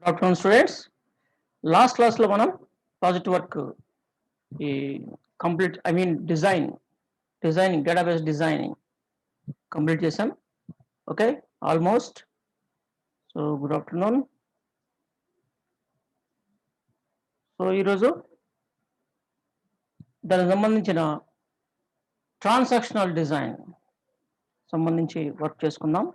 Afternoon students, last class లో మనం project work ఈ complete designing database designing complete చేసాం. Okay, almost. So good afternoon. So ఈరోజు దానికి సంబంధించిన ట్రాన్సాక్షనల్ డిజైన్ సంబంధించి వర్క్ చేసుకుందాం.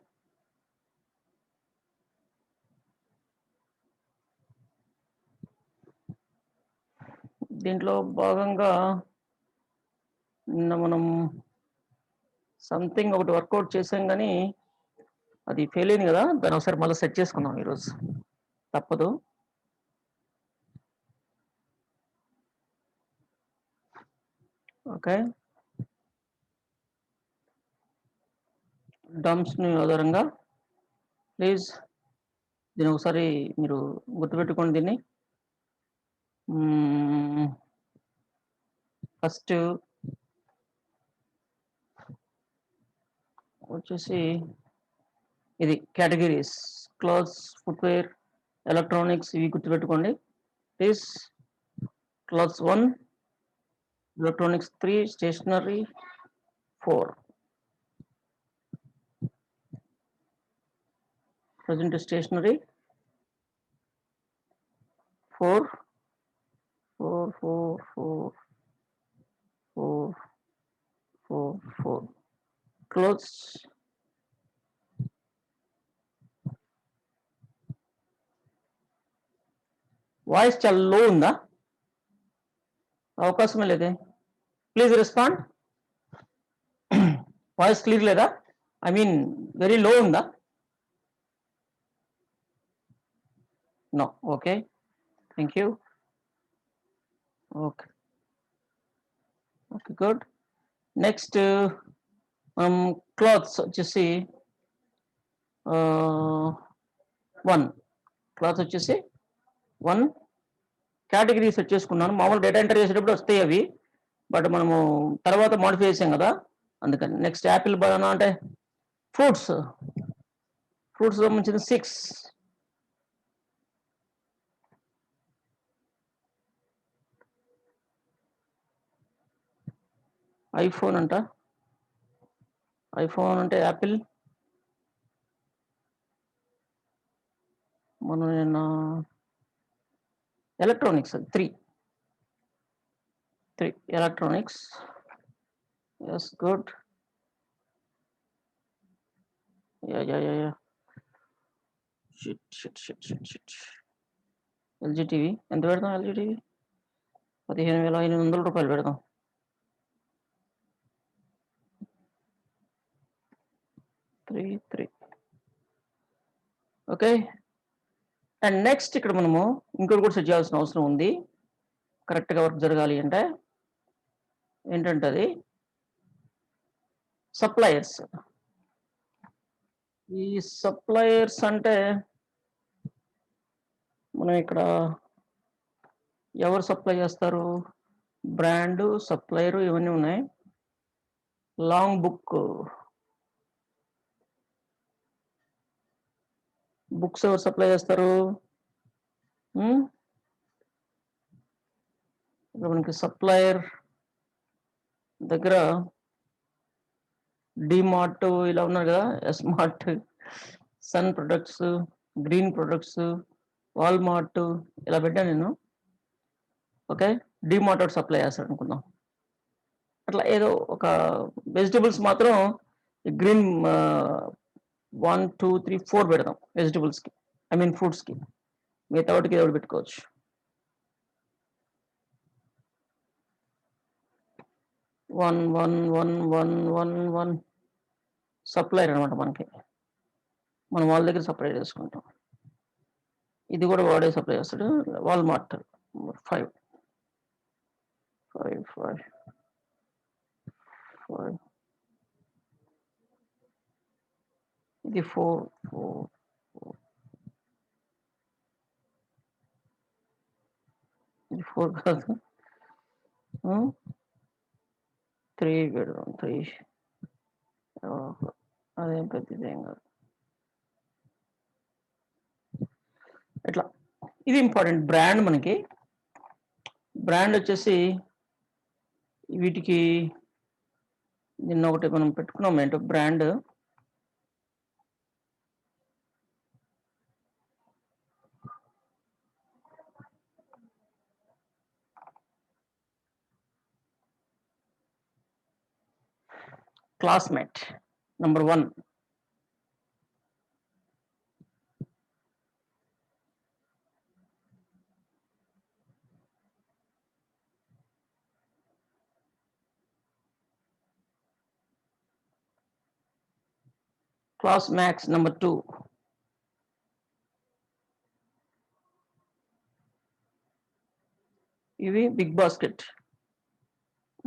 దీంట్లో భాగంగా నిన్న మనం సంథింగ్ ఒకటి వర్కౌట్ చేసాం, కానీ అది ఫెయిల్ అయింది కదా, దాన్ని ఒకసారి మళ్ళీ సెట్ చేసుకుందాం ఈరోజు, తప్పదు. ఓకే, డమ్స్ని ఆధారంగా ప్లీజ్ దీన్ని ఒకసారి మీరు గుర్తుపెట్టుకోండి. దీన్ని ఫస్ట్ వచ్చేసి ఇది కేటగిరీస్, క్లాత్స్, ఫుట్వేర్, ఎలక్ట్రానిక్స్, ఇవి గుర్తుపెట్టుకోండి please. Clothes 1, electronics 3, stationery 4. Present stationery 4 4 4 4 4 4 4. Clothes voice చాలా లో ఉందా? అవకాశమే లేదే. Please respond. వాయిస్ క్లియర్ లేదా? ఐ మీన్ వెరీ లో ఉందా? No. Okay, thank you. Okay okay, good. Next clothes వచ్చేసి 1. క్లాత్స్ వచ్చేసి 1. కేటగిరీస్ వచ్చేసుకున్నాను. మామూలు డేటా ఎంటర్ చేసేటప్పుడు వస్తాయి అవి, బట్ మనము తర్వాత మాడిఫై చేసాం కదా, అందుకని. నెక్స్ట్ యాపిల్, బనానా అంటే ఫ్రూట్స్ సంబంధించిన 6. ఐఫోన్ అంటే యాపిల్. మనం electronics 3 electronics. Yes, good. Yeah. Shit. LG TV ఎంత పెడదాం? ఎల్జీ టీవీ 15,500 రూపాయలు పెడదాం. త్రీ. ఓకే. అండ్ నెక్స్ట్ ఇక్కడ మనము ఇంకోటి కూడా సెట్ చేయాల్సిన అవసరం ఉంది, కరెక్ట్గా వర్క్ జరగాలి అంటే. ఏంటంటే అది సప్లయర్స్. ఈ సప్లయర్స్ అంటే మనం ఇక్కడ ఎవరు సప్లై చేస్తారు? బ్రాండ్, సప్లయర్, ఇవన్నీ ఉన్నాయి. లాంగ్ బుక్స్ ఎవరు సప్లై చేస్తారు? మనకి సప్లయర్ దగ్గర డిమార్ట్ ఇలా ఉన్నారు కదా, Smart, sun products, green products, Walmart ఇలా పెట్టాను నేను. ఓకే, డిమార్ట్ ఒకటి సప్లై చేస్తాడు అనుకుందాం. అట్లా ఏదో ఒక వెజిటబుల్స్ మాత్రం గ్రీన్ 1 2 3 4 పెడదాం వెజిటబుల్స్కి, ఐ మీన్ ఫ్రూట్స్కి. మిగతా వాటికి ఏదో పెట్టుకోవచ్చు. వన్ సప్లయర్ అనమాట మనకి. మనం వాళ్ళ దగ్గర సప్లై చేసుకుంటాం. ఇది కూడా వాడే సప్లై చేస్తాడు. వాల్మార్ట్ 5. ఇది 4. ఇది 4 కాదు, 3 పెడదాం. 3 అదేం పెద్దదేం కాదు. ఇట్లా ఇది ఇంపార్టెంట్ బ్రాండ్. మనకి బ్రాండ్ వచ్చేసి వీటికి నిన్న ఒకటి మనం పెట్టుకున్నాం ఏంటో brand. Classmate number 1. Class max number 2. ఇవి బిగ్ బాస్కెట్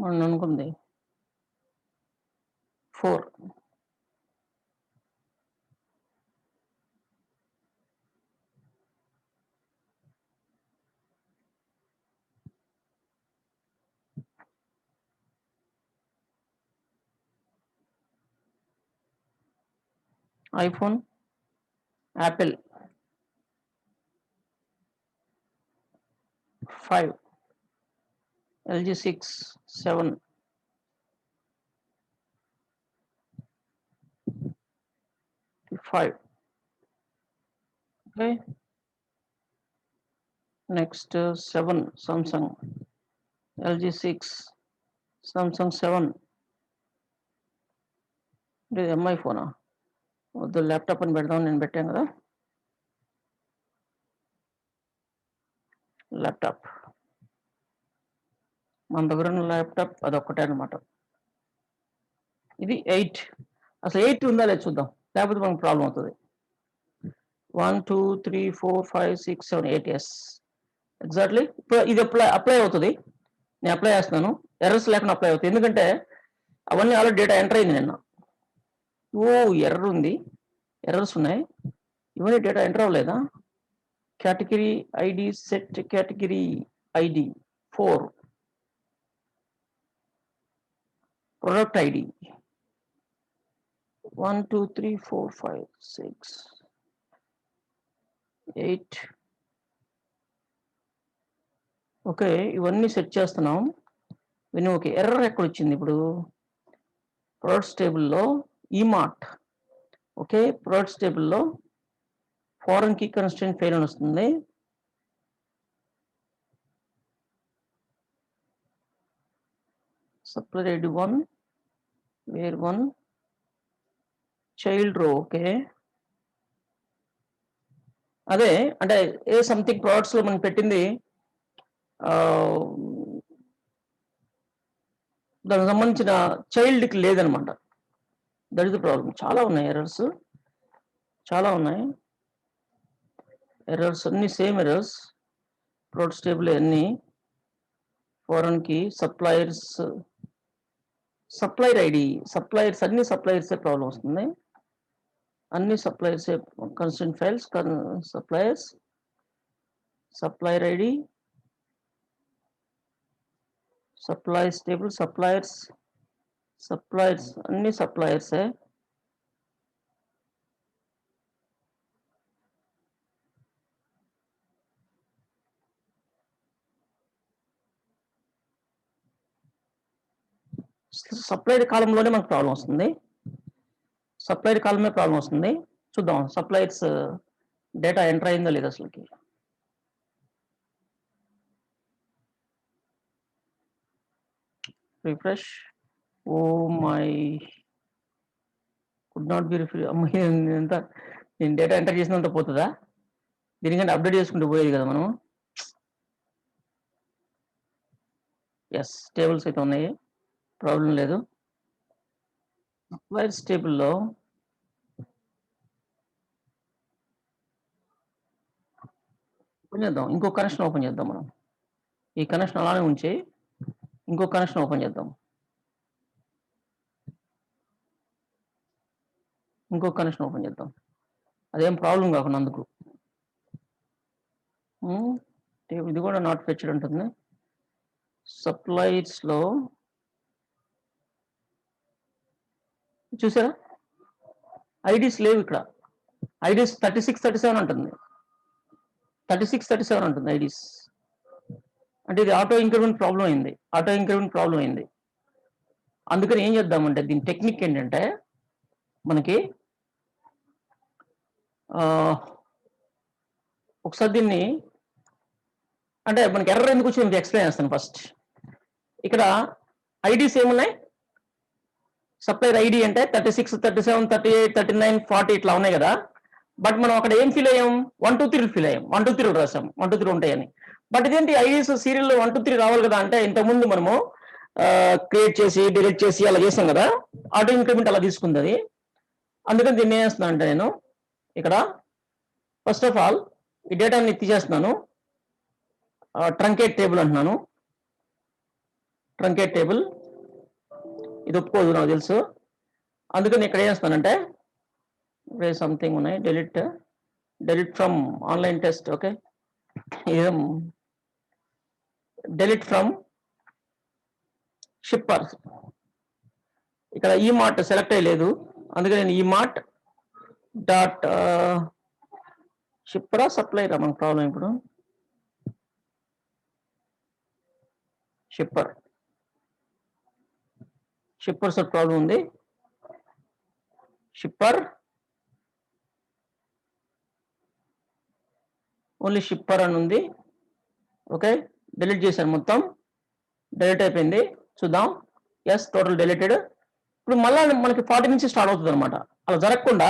మనం అనుకుంది 4. IPhone, Apple 5, LG 6, 7, 5. Okay. Next 7, Samsung, LG 6, Samsung 7. ఇది ఎంఐ ఫోనా? వద్దు, ల్యాప్టాప్ అని పెడదాం. నేను పెట్టాను కదా ల్యాప్టాప్. మన దగ్గర ఉన్న ల్యాప్టాప్ అదొక్కటే అనమాట. ఇది 8. అసలు 8 ఉందా లేదు చూద్దాం, లేకపోతే మనకు ప్రాబ్లం అవుతుంది. 1 2 3 4 5 6 7 8. Yes, exactly. ఇప్పుడు ఇది అప్లై అవుతుంది. నేను అప్లై చేస్తున్నాను. ఎర్రర్స్ లేకుండా అప్లై అవుతుంది, ఎందుకంటే అవన్నీ ఆల్రెడీ డేటా ఎంటర్ అయింది నిన్న. ఓ ఎర్రర్ ఉంది, ఎర్రర్స్ ఉన్నాయి. ఇవన్నీ డేటా ఎంటర్ అవ్వలేదా? Category ID set, category ID 4, product ID 1 2 3 4 5 6 8. Okay, ఇవన్నీ సెట్ చేస్తున్నాం. విను. ఓకే, ఎర్రర్ ఎక్కడ వచ్చింది ఇప్పుడు? ప్రొడక్ట్స్ టేబుల్లో ఈమార్ట్. ఓకే, ప్రొడక్ట్స్ టేబుల్లో ఫారెన్ కీ కన్స్ట్రెంట్ ఫెయిల్ అని వస్తుంది. సప్లై ఐడి 1, వేర్ 1, చైల్డ్ రో. ఓకే, అదే అంటే ఏ సంథింగ్ ప్రొడక్ట్స్ లో మనం పెట్టింది దానికి సంబంధించిన చైల్డ్కి లేదనమాట. That is the problem. చాలా ఉన్నాయి ఎర్రర్స్, చాలా ఉన్నాయి ఎర్రర్స్, అన్ని సేమ్ ఎర్రర్స్. ప్రొడక్ట్స్ టేబుల్ అన్ని foreign key suppliers, supplier ID, suppliers అన్ని సప్లయర్స్ ప్రాబ్లం వస్తుంది. అన్ని suppliers constant files, suppliers, supplier ID, supplies table, suppliers, suppliers అన్ని సప్లయర్సే. సప్లైడ్ కాలంలోనే మనకు ప్రాబ్లం వస్తుంది. సప్లైడ్ కాలమే ప్రాబ్లం వస్తుంది. చూద్దాం సప్లైర్స్ డేటా ఎంటర్ అయిందో లేదు అసలుకి. Refresh. Oh my, could not be refresh. ఎంత నేను డేటా ఎంటర్ చేసినంత పోతుందా? దీనికంటే అప్డేట్ చేసుకుంటూ పోయేది కదా మనం. ఎస్, టేబుల్స్ అయితే ఉన్నాయి, ప్రాబ్లం లేదు. సప్లైర్స్ టేబుల్లో ఓపెన్ చేద్దాం. ఇంకో కనెక్షన్ ఓపెన్ చేద్దాం మనం. ఈ కనెక్షన్ అలానే ఉంచి ఇంకో కనెక్షన్ ఓపెన్ చేద్దాం. ఇంకో కనెక్షన్ ఓపెన్ చేద్దాం, అదేం ప్రాబ్లం కాకుండా అందుకు. ఇది కూడా నాట్ ఫెచ్డ్ ఉంటుంది. సప్లైస్ లో చూసారా, ఐడీస్ లేవు ఇక్కడ. ఐడీస్ 36 37 ఉంటుంది. 36, 37 ఉంటుంది ఐడీస్. అంటే ఇది ఆటో ఇంక్రిమెంట్ ప్రాబ్లం అయింది. అందుకని ఏం చేద్దామంటే దీని టెక్నిక్ ఏంటంటే మనకి ఒకసారి దీన్ని అంటే మనకి ఎర్రర్ ఎందుకు వచ్చి మీకు ఎక్స్ప్లెయిన్ చేస్తాను. ఫస్ట్ ఇక్కడ ఐడీస్ ఏమున్నాయి, సప్లైర్ ఐడి అంటే 36, 37, 38, 39, 40 ఇట్లా ఉన్నాయి కదా. బట్ మనం అక్కడ ఏం ఫీల్ అయ్యాం, 1, 2, 3 ఫీల్ అయ్యాం. 1, 2, 3 రాసాం, 1, 2, 3 ఉంటాయని. బట్ ఇదేంటి ఐడీస్ సీరియల్లో 1, 2, 3 రావాలి కదా అంటే ఇంతకుముందు మనము క్రియేట్ చేసి డిలీట్ చేసి అలా చేస్తాం కదా, ఆటో ఇంక్రిమెంట్ అలా తీసుకుంది అది. అందుకని దీన్ని ఏం చేస్తున్నాను అంటే నేను ఇక్కడ ఫస్ట్ ఆఫ్ ఆల్ ఈ డేటాని తీసేస్తున్నాను. ట్రంకేట్ టేబుల్ అంటున్నాను. ట్రంకేట్ టేబుల్ ఇది ఒప్పుకోదు నాకు తెలుసు. అందుకని ఇక్కడ ఏం చేస్తానంటే సంథింగ్ ఉన్నాయి, delete from online test. Okay, ఏం డెలిట్ ఫ్రమ్ షిప్పర్. ఇక్కడ ఈ మార్ట్ సెలెక్ట్ అయ్యలేదు, అందుకని నేను ఈ మార్ట్ డాట్ షిప్పరా సప్లైరా మనకు ప్రాబ్లం. ఇప్పుడు షిప్పర్స్ ప్రాబ్లం ఉంది. షిప్పర్ ఓన్లీ షిప్పర్ అని ఉంది. ఓకే, డిలీట్ చేశాను, మొత్తం డిలీట్ అయిపోయింది. చూద్దాం. Yes, total deleted. ఇప్పుడు మళ్ళీ మనకి 40 నుంచి స్టార్ట్ అవుతుంది అనమాట. అలా జరగకుండా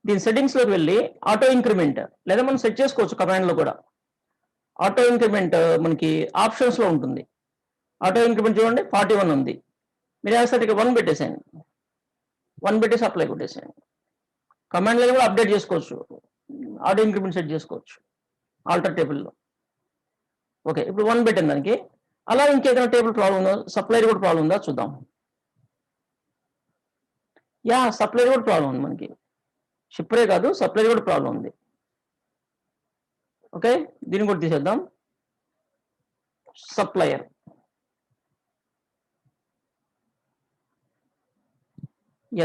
దీని సెట్టింగ్స్లోకి వెళ్ళి ఆటో ఇంక్రిమెంట్, లేదా మనం సెట్ చేసుకోవచ్చు కమాండ్లో కూడా. ఆటో ఇంక్రిమెంట్ మనకి ఆప్షన్స్లో ఉంటుంది. ఆటో ఇంక్రిమెంట్ చూడండి 41 ఉంది. మీరు వేస్తారు ఇక్కడ 1 పెట్టేసాను, 1 పెట్టేసి అప్లై కొట్టేసాను. కమాండ్లో కూడా అప్డేట్ చేసుకోవచ్చు, ఆటో ఇంక్రిమెంట్ సెట్ చేసుకోవచ్చు ఆల్టర్ టేబుల్లో. ఓకే, ఇప్పుడు 1 పెట్టిన దానికి. అలా ఇంకేదైనా టేబుల్ ప్రాబ్లం ఉందో, సప్లైర్ కూడా ప్రాబ్లం ఉందా చూద్దాం. యా, సప్లైర్ కూడా ప్రాబ్లం ఉంది మనకి. షిప్పరే కాదు, సప్లైర్ కూడా ప్రాబ్లం ఉంది. ఓకే, దీన్ని కూడా తీసేద్దాం. Supplier,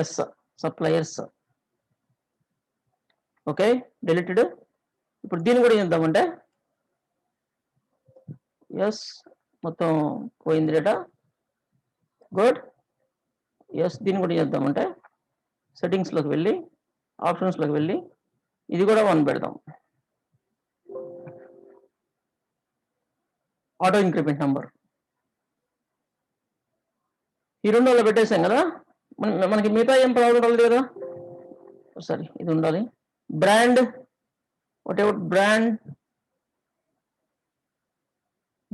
yes, suppliers. Okay, deleted. ఇప్పుడు దీన్ని కూడా ఏం చేద్దామంటే ఎస్, మొత్తం పోయింది డేటా. గుడ్. ఎస్, దీన్ని కూడా చేద్దామంటే సెట్టింగ్స్లోకి వెళ్ళి ఆప్షన్స్లోకి వెళ్ళి ఇది కూడా 1 పెడదాం. ఆటో ఇంక్రిమెంట్ నెంబర్ ఈ 2 పెట్టేసాం కదా. మనకి మిగతా ఏం ప్రాబ్లం ఉండదు కదా. సరే, ఇది ఉండాలి. బ్రాండ్, వాట్ ఎవర్ బ్రాండ్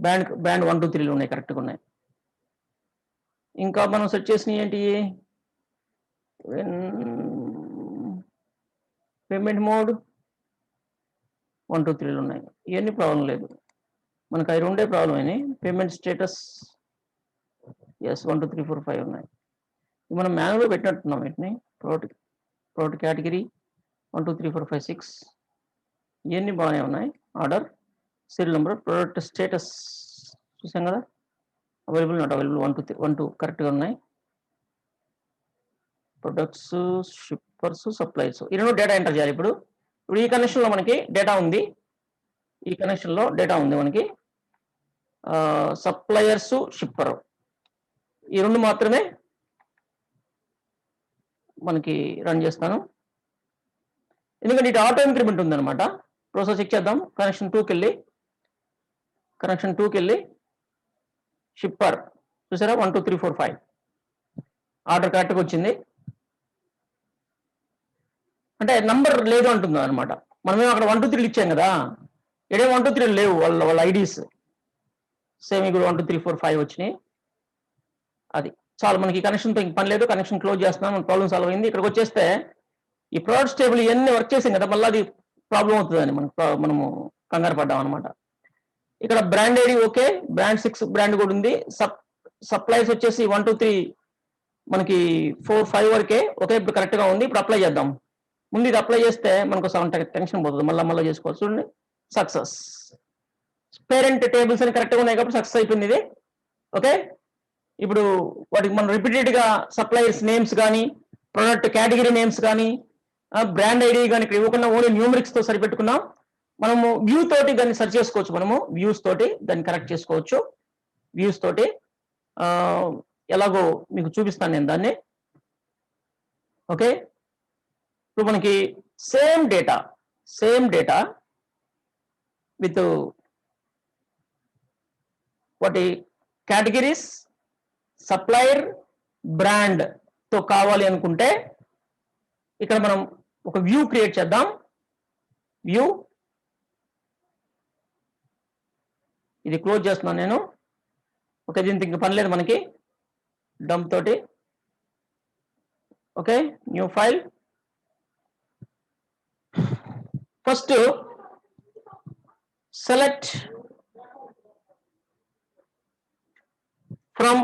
1, 2, 3 ఉన్నాయి, కరెక్ట్గా ఉన్నాయి. ఇంకా మనం సెట్ చేసినవి ఏంటి, పేమెంట్ మోడ్ 1, 2, 3 ఉన్నాయి. ఇవన్నీ ప్రాబ్లం లేదు మనకు, అవి 2 ప్రాబ్లం అయినాయి. పేమెంట్ స్టేటస్ ఎస్ 1, 2, 3, 4, 5 ఉన్నాయి. మనం మాన్యువల్గా పెట్టినట్టున్నాం వీటిని. ప్రోడక్ట్ కేటగిరీ 1, 2, 3, 4, 5, 6 ఇవన్నీ బాగానే ఉన్నాయి. Order, serial number, product status చూసాం కదా, అవైలబుల్ నాట్ అవైలబుల్ 1, 2 కరెక్ట్గా ఉన్నాయి. ప్రొడక్ట్స్, షిప్పర్స్, సప్లైస్, ఈ 2 డేటా ఎంటర్ చేయాలి. ఇప్పుడు ఈ కనెక్షన్లో మనకి డేటా ఉంది. మనకి సప్లయర్స్, షిప్పర్ ఈ 2 మాత్రమే మనకి రన్ చేస్తాను, ఎందుకంటే ఇటు ఆటో ఇంక్రిమెంట్ ఉందన్నమాట. ప్రాసెస్ చెక్ చేద్దాం. కనెక్షన్ 2కి వెళ్ళి షిప్పర్ చూసారా 1, 2, 3, 4, 5 ఆర్డర్ కరెక్ట్గా వచ్చింది. అంటే నంబర్ లేదు అంటుంది అనమాట. మనమేమో అక్కడ 1, 2, 3 ఇచ్చాం కదా, ఇడే 1, 2, 3 లేవు వాళ్ళ ఐడీస్. సేమ్ ఇప్పుడు 1, 2, 3, 4, 5 వచ్చినాయి. అది చాలు మనకి. కనెక్షన్తో ఇంక పని లేదు. కనెక్షన్ క్లోజ్ చేస్తున్నాం, మన ప్రాబ్లం సాల్వ్ అయింది. ఇక్కడికి వచ్చేస్తే ఈ ప్రొడక్ట్స్ టేబుల్ ఇవన్నీ వర్క్ చేసాం కదా, మళ్ళీ అది ప్రాబ్లం అవుతుందని మనము కంగారు పడ్డాం అనమాట. ఇక్కడ brand ID okay, brand 6 brand కూడా ఉంది. సప్లైస్ వచ్చేసి 1, 2, 3 మనకి 4, 5 వరకే. ఓకే, ఇప్పుడు కరెక్ట్గా ఉంది. ఇప్పుడు అప్లై చేద్దాం. ముందు ఇది అప్లై చేస్తే మనకు టెన్షన్ పోతుంది, మళ్ళీ చేసుకోవచ్చు. చూడండి, సక్సెస్. పేరెంట్ టేబుల్స్ అని కరెక్ట్గా ఉన్నాయి కాబట్టి సక్సెస్ అయిపోయింది ఇది. ఓకే, ఇప్పుడు వాటికి మనం రిపీటెడ్గా సప్లైర్స్ నేమ్స్ కానీ, ప్రొడక్ట్ కేటగిరీ నేమ్స్ కానీ, బ్రాండ్ ఐడి కానీ ఇక్కడ ఇవ్వకుండా ఓన్లీ న్యూమరిక్స్తో సరిపెట్టుకున్నాం. మనము వ్యూ తోటి దాన్ని సెర్చ్ చేసుకోవచ్చు, మనము వ్యూస్ తోటి దాన్ని కరెక్ట్ చేసుకోవచ్చు. వ్యూస్ తోటి ఎలాగో మీకు చూపిస్తాను నేను దాన్ని. ఓకే, ఇప్పుడు మనకి సేమ్ డేటా విత్ వాటి కేటగిరీస్, సప్లయర్, బ్రాండ్ తో కావాలి అనుకుంటే ఇక్కడ మనం ఒక వ్యూ క్రియేట్ చేద్దాం. వ్యూ ఇది క్లోజ్ చేస్తున్నాను నేను. ఓకే, దీనికి ఇంకా పని లేదు మనకి, డంప్ తోటి. Okay, new file. First select from,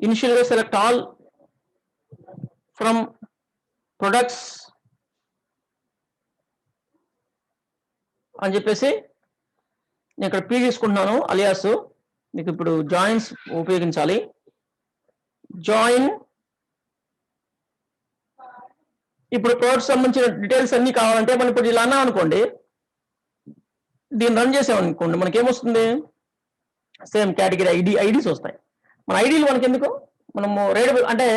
ఇనిషియల్గా సెలెక్ట్ ఆల్ ఫ్రమ్ ప్రొడక్ట్స్ అని చెప్పేసి నేను ఇక్కడ పీ తీసుకుంటున్నాను అలియాస్. మీకు ఇప్పుడు జాయిన్స్ ఉపయోగించాలి. జాయిన్, ఇప్పుడు ప్రోడక్ట్ సంబంధించిన డీటెయిల్స్ అన్ని కావాలంటే మనం ఇప్పుడు ఇలా అన్నా అనుకోండి, దీన్ని రన్ చేసామనుకోండి, మనకి ఏమొస్తుంది? సేమ్ కేటగిరీ ఐడీస్ వస్తాయి. మన ఐడీలు మనకి ఎందుకు? మనము రీడబుల్ అంటే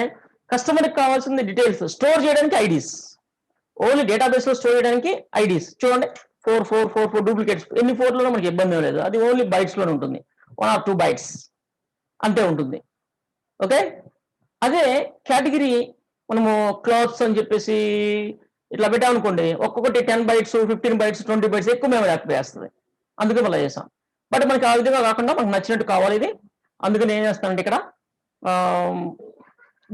కస్టమర్కి కావాల్సింది డీటెయిల్స్ స్టోర్ చేయడానికి ఐడీస్, ఓన్లీ డేటాబేస్ లో స్టోర్ చేయడానికి ఐడీస్. చూడండి, 4 డూప్లికేట్స్, ఎన్ని 4లో మనకి ఇబ్బంది లేదు, అది ఓన్లీ బైట్స్ లోనే ఉంటుంది, 1 or 2 bytes అంతే ఉంటుంది. ఓకే, అదే కేటగిరీ మనము క్లాత్స్ అని చెప్పేసి ఇట్లా పెట్టామనుకోండి, ఒక్కొక్కటి 10 bytes, 15 bytes, 20 bytes ఎక్కువ మేము వేస్తుంది. అందుకే మళ్ళీ చేసాం. బట్ మనకి ఆ విధంగా కాకుండా మనకు నచ్చినట్టు కావాలి ఇది. అందుకని ఏం చేస్తానంటే ఇక్కడ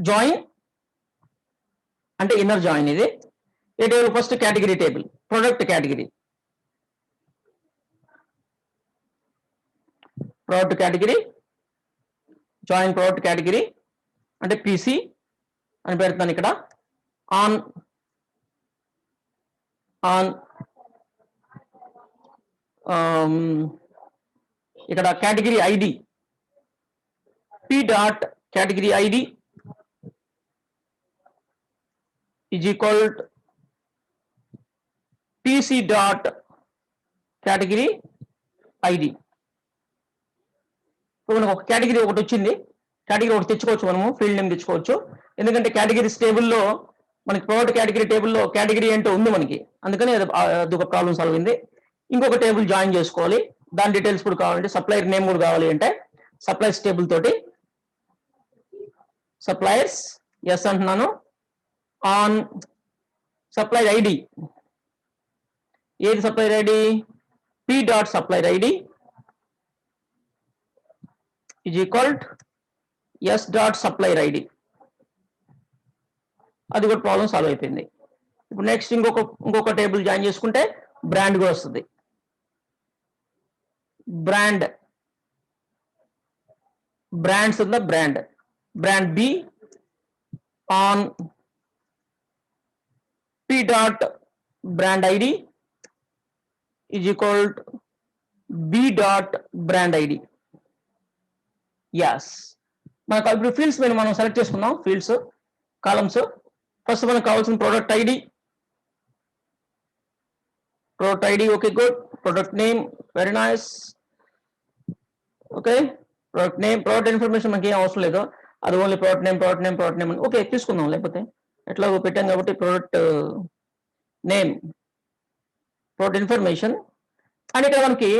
జాయిన్ అంటే ఇన్నర్ జాయిన్. ఇది ఏ table? First category table, product category. Product category, join product category అంటే పీసీ అని పెడతాను ఇక్కడ. ఆన్ ఇక్కడ category ID P dot category ID is equal PC dot category ID. మనకు ఒక కేటగిరీ ఒకటి వచ్చింది, కేటగిరీ ఒకటి తెచ్చుకోవచ్చు, మనము ఫీల్డ్ నేమ్ తెచ్చుకోవచ్చు. ఎందుకంటే కేటగిరీస్ టేబుల్లో మనకి ప్రోడక్ట్ కేటగిరీ టేబుల్లో కేటగిరీ ఏంటో ఉంది మనకి, అందుకని అది ఒక ప్రాబ్లం సాల్వ్ అయింది. ఇంకొక టేబుల్ జాయిన్ చేసుకోవాలి, దాని డీటెయిల్స్ కూడా కావాలంటే సప్లయర్ నేమ్ కూడా కావాలి అంటే సప్లయర్స్ టేబుల్ తోటి సప్లయర్స్ ఎస్ అంటున్నాను. ఆన్ సప్లయర్ ఐడి, ఏది supplier ID? P dot supplier ID is equal S dot supplier ID. అది కూడా ప్రాబ్లం సాల్వ్ అయిపోయింది. ఇప్పుడు నెక్స్ట్ ఇంకొక టేబుల్ జాయిన్ చేసుకుంటే బ్రాండ్ కూడా వస్తుంది. బ్రాండ్స్ ఉందా? Brand B on P dot brand ID is equal B dot brand ID. Yes, మనకు ఇప్పుడు ఫీల్డ్స్ మీద మనం సెలెక్ట్ చేసుకున్నాం, ఫీల్డ్స్ కాలమ్స్. ఫస్ట్ మనకు కావాల్సిన product ID. Okay, good. Product name, very nice. Okay, product name, product information మనకి ఏం అవసరం లేదు, అది ఓన్లీ ప్రోడక్ట్ నేమ్. ఓకే, తీసుకుందాం, లేకపోతే ఎట్లాగో పెట్టాం కాబట్టి product name, product information. And ఇక్కడ మనకి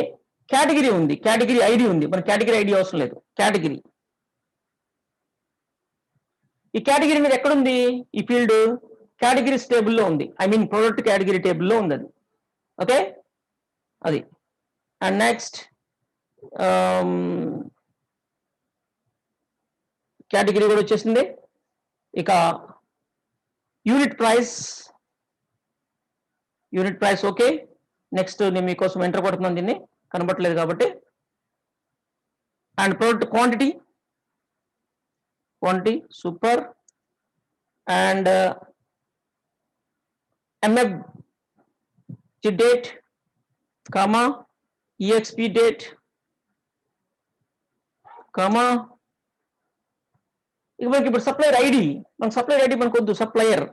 కేటగిరీ ఉంది, కేటగిరీ ఐడి ఉంది, మన కేటగిరీ ఐడి అవసరం లేదు. కేటగిరీ, ఈ కేటగిరీ మీద ఎక్కడుంది? ఈ ఫీల్డ్ కేటగిరీస్ టేబుల్లో ఉంది, ఐ మీన్ ప్రోడక్ట్ కేటగిరీ టేబుల్లో ఉంది అది. ఓకే, అది. అండ్ నెక్స్ట్ కేటగిరీ కూడా వచ్చేసింది. ఇక యూనిట్ ప్రైస్. ఓకే, నెక్స్ట్ నేను మీకోసం ఎంటర్ కొడుతున్నాను, దీన్ని కనబట్టలేదు కాబట్టి. And product quantity, super. And MFG date, comma, EXP date, comma. ఇక మనకి ఇప్పుడు సప్లయర్ ఐడి, మనకు సప్లయర్ ఐడి మనకు వద్దు, సప్లయర్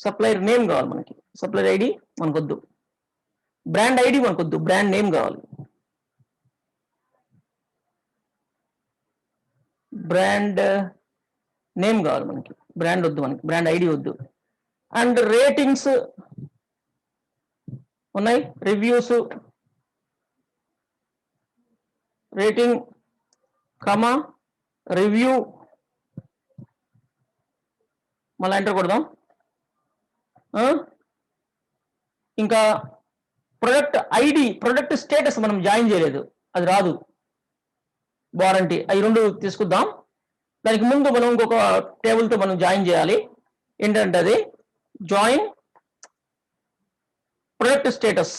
సప్లయర్ నేమ్ కావాలి మనకి. సప్లయర్ ఐడి మనకొద్దు, బ్రాండ్ ఐడి మనకొద్దు, బ్రాండ్ నేమ్ కావాలి. బ్రాండ్ నేమ్ కావాలి మనకి, బ్రాండ్ వద్దు మనకి, బ్రాండ్ ఐడి వద్దు. అండ్ రేటింగ్స్ ఉన్నాయి, రివ్యూస్, రేటింగ్ కమా రివ్యూ, మళ్ళీ ఎంటర్ కొడదాం. ఇంకా ప్రొడక్ట్ ఐడి, ప్రొడక్ట్ స్టేటస్ మనం జాయిన్ చేయలేదు, అది రాదు, వారంటీ, అవి రెండు తీసుకుందాం. దానికి ముందు మనం ఇంకొక టేబుల్తో మనం జాయిన్ చేయాలి. ఏంటంటే అది జాయిన్ ప్రొడక్ట్ స్టేటస్.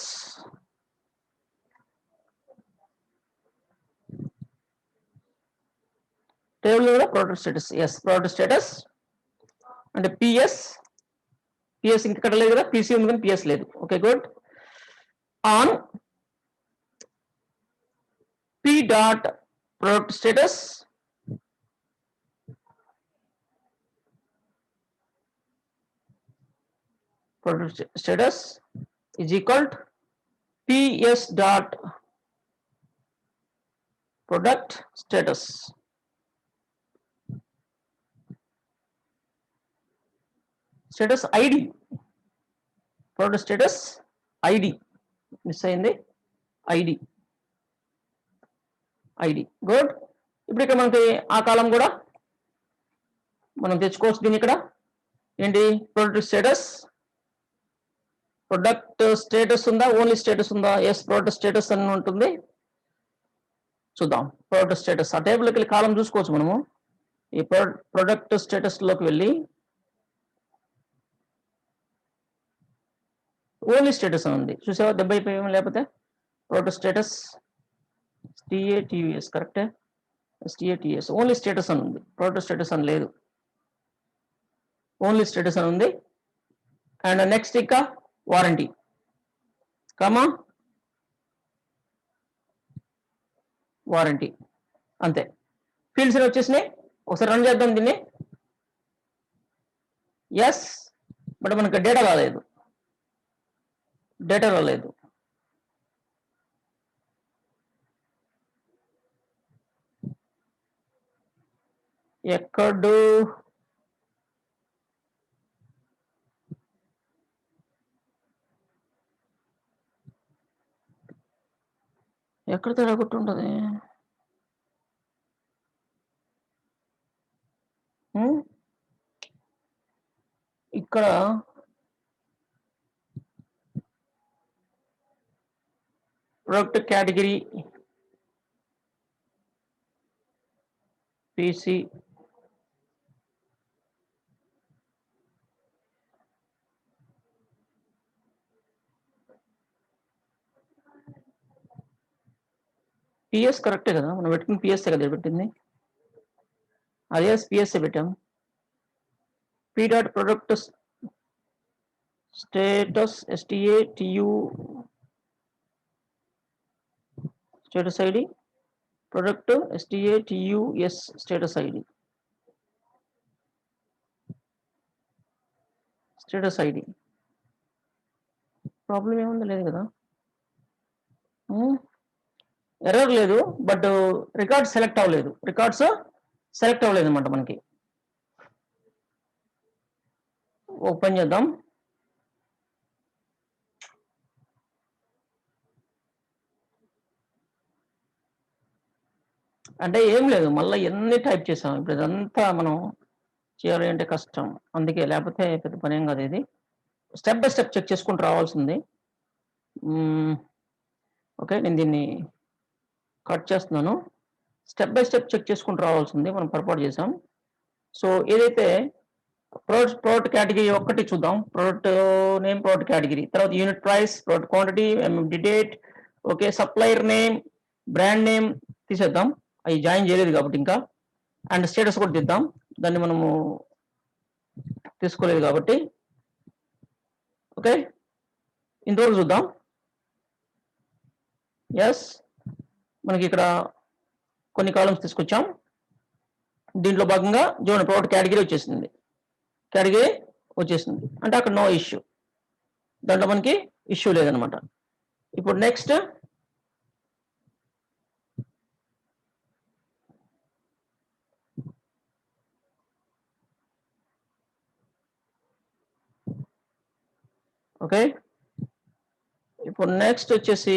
టేబుల్ కూడా product status, yes product status అంటే పిఎస్, పిఎస్ ఇక్కడ లేదు కదా, పిసి ఉంది కానీ పిఎస్ లేదు. Okay good. On P dot product status product status is equal to ps dot product status. Status ID, product status ID, miss అయింది, ID, ID. Good. ఇప్పుడు ఇక్కడ మనకి ఆ కాలం కూడా మనం తెచ్చుకోవచ్చు. దీన్ని ఇక్కడ ఏంటి, ప్రొడక్ట్ స్టేటస్, ప్రొడక్ట్ స్టేటస్ ఉందా, ఓన్లీ స్టేటస్ ఉందా? ఎస్ ప్రొడక్ట్ స్టేటస్ అని ఉంటుంది. చూద్దాం ప్రొడక్ట్ స్టేటస్. ఆ టేబుల్కి వెళ్ళి కాలం చూసుకోవచ్చు మనము. ఈ ప్రొడక్ట్ స్టేటస్ లోకి వెళ్ళి ఓన్లీ స్టేటస్ అని ఉంది, చూసావా? 70 లేకపోతే ప్రొడక్ట్ స్టేటస్ STATUS, కరెక్టే, STATUS, ఓన్లీ స్టేటస్ అని ఉంది, ప్రొడక్ట్ స్టేటస్ అని లేదు, ఓన్లీ స్టేటస్ అని ఉంది. అండ్ నెక్స్ట్ ఇంకా వారంటీ కమా వారంటీ, అంతే. ఫీల్డ్స్ వచ్చేసినాయి. ఒకసారి రన్ చేద్దాం దీన్ని. ఎస్, బట్ మనకు డేటా రాలేదు, డేటా రాలేదు. ఎక్కడు ఎక్కడ తేడా కొట్టుంటది? ఇక్కడ ప్రొడక్ట్ కేటగిరీ PC, PS కరెక్టే కదా, మనం పెట్టుకుని PS కదా పెట్టింది, అదే PS పెట్టాం. P dot product status STATU status ID, product STATUS status ID, status ID. Problem ఏముంది, లేదు కదా, ఎర్రర్ లేదు, బట్ రికార్డ్స్ సెలెక్ట్ అవ్వలేదు, రికార్డ్స్ సెలెక్ట్ అవ్వలేదు అనమాట మనకి. ఓపెన్ చేద్దాం. అంటే ఏం లేదు, మళ్ళీ ఎన్ని టైప్ చేసాం, ఇప్పుడు ఇదంతా మనం చేయాలి అంటే కష్టం, అందుకే, లేకపోతే పెద్ద పని ఏం కాదు. ఇది స్టెప్ బై స్టెప్ చెక్ చేసుకుంటూ రావాల్సింది. ఓకే, నేను దీన్ని కట్ చేస్తున్నాను. స్టెప్ బై స్టెప్ చెక్ చేసుకుంటూ రావాల్సింది, మనం పొరపాటు చేసాం. సో ఏదైతే ప్రోడక్ట్ కేటగిరీ ఒక్కటి చూద్దాం. ప్రోడక్ట్ నేమ్, ప్రోడక్ట్ కేటగిరీ, తర్వాత unit price, product quantity, MMD date, okay, supplier name, brand name తీసేద్దాం, అవి జాయిన్ చేయలేదు కాబట్టి ఇంకా. అండ్ స్టేటస్ కూడా తీద్దాం, దాన్ని మనము తీసుకోలేదు కాబట్టి. ఓకే, ఇంతవరకు చూద్దాం. ఎస్, మనకి ఇక్కడ కొన్ని కాలమ్స్ తీసుకొచ్చాం. దీంట్లో భాగంగా చూడండి, ప్రోడక్ట్ కేటగిరీ వచ్చేసింది. కేటగిరీ వచ్చేసింది, అంటే అక్కడ నో ఇష్యూ, దాంట్లో మనకి ఇష్యూ లేదనమాట. ఇప్పుడు నెక్స్ట్ ఓకే, ఇప్పుడు నెక్స్ట్ వచ్చేసి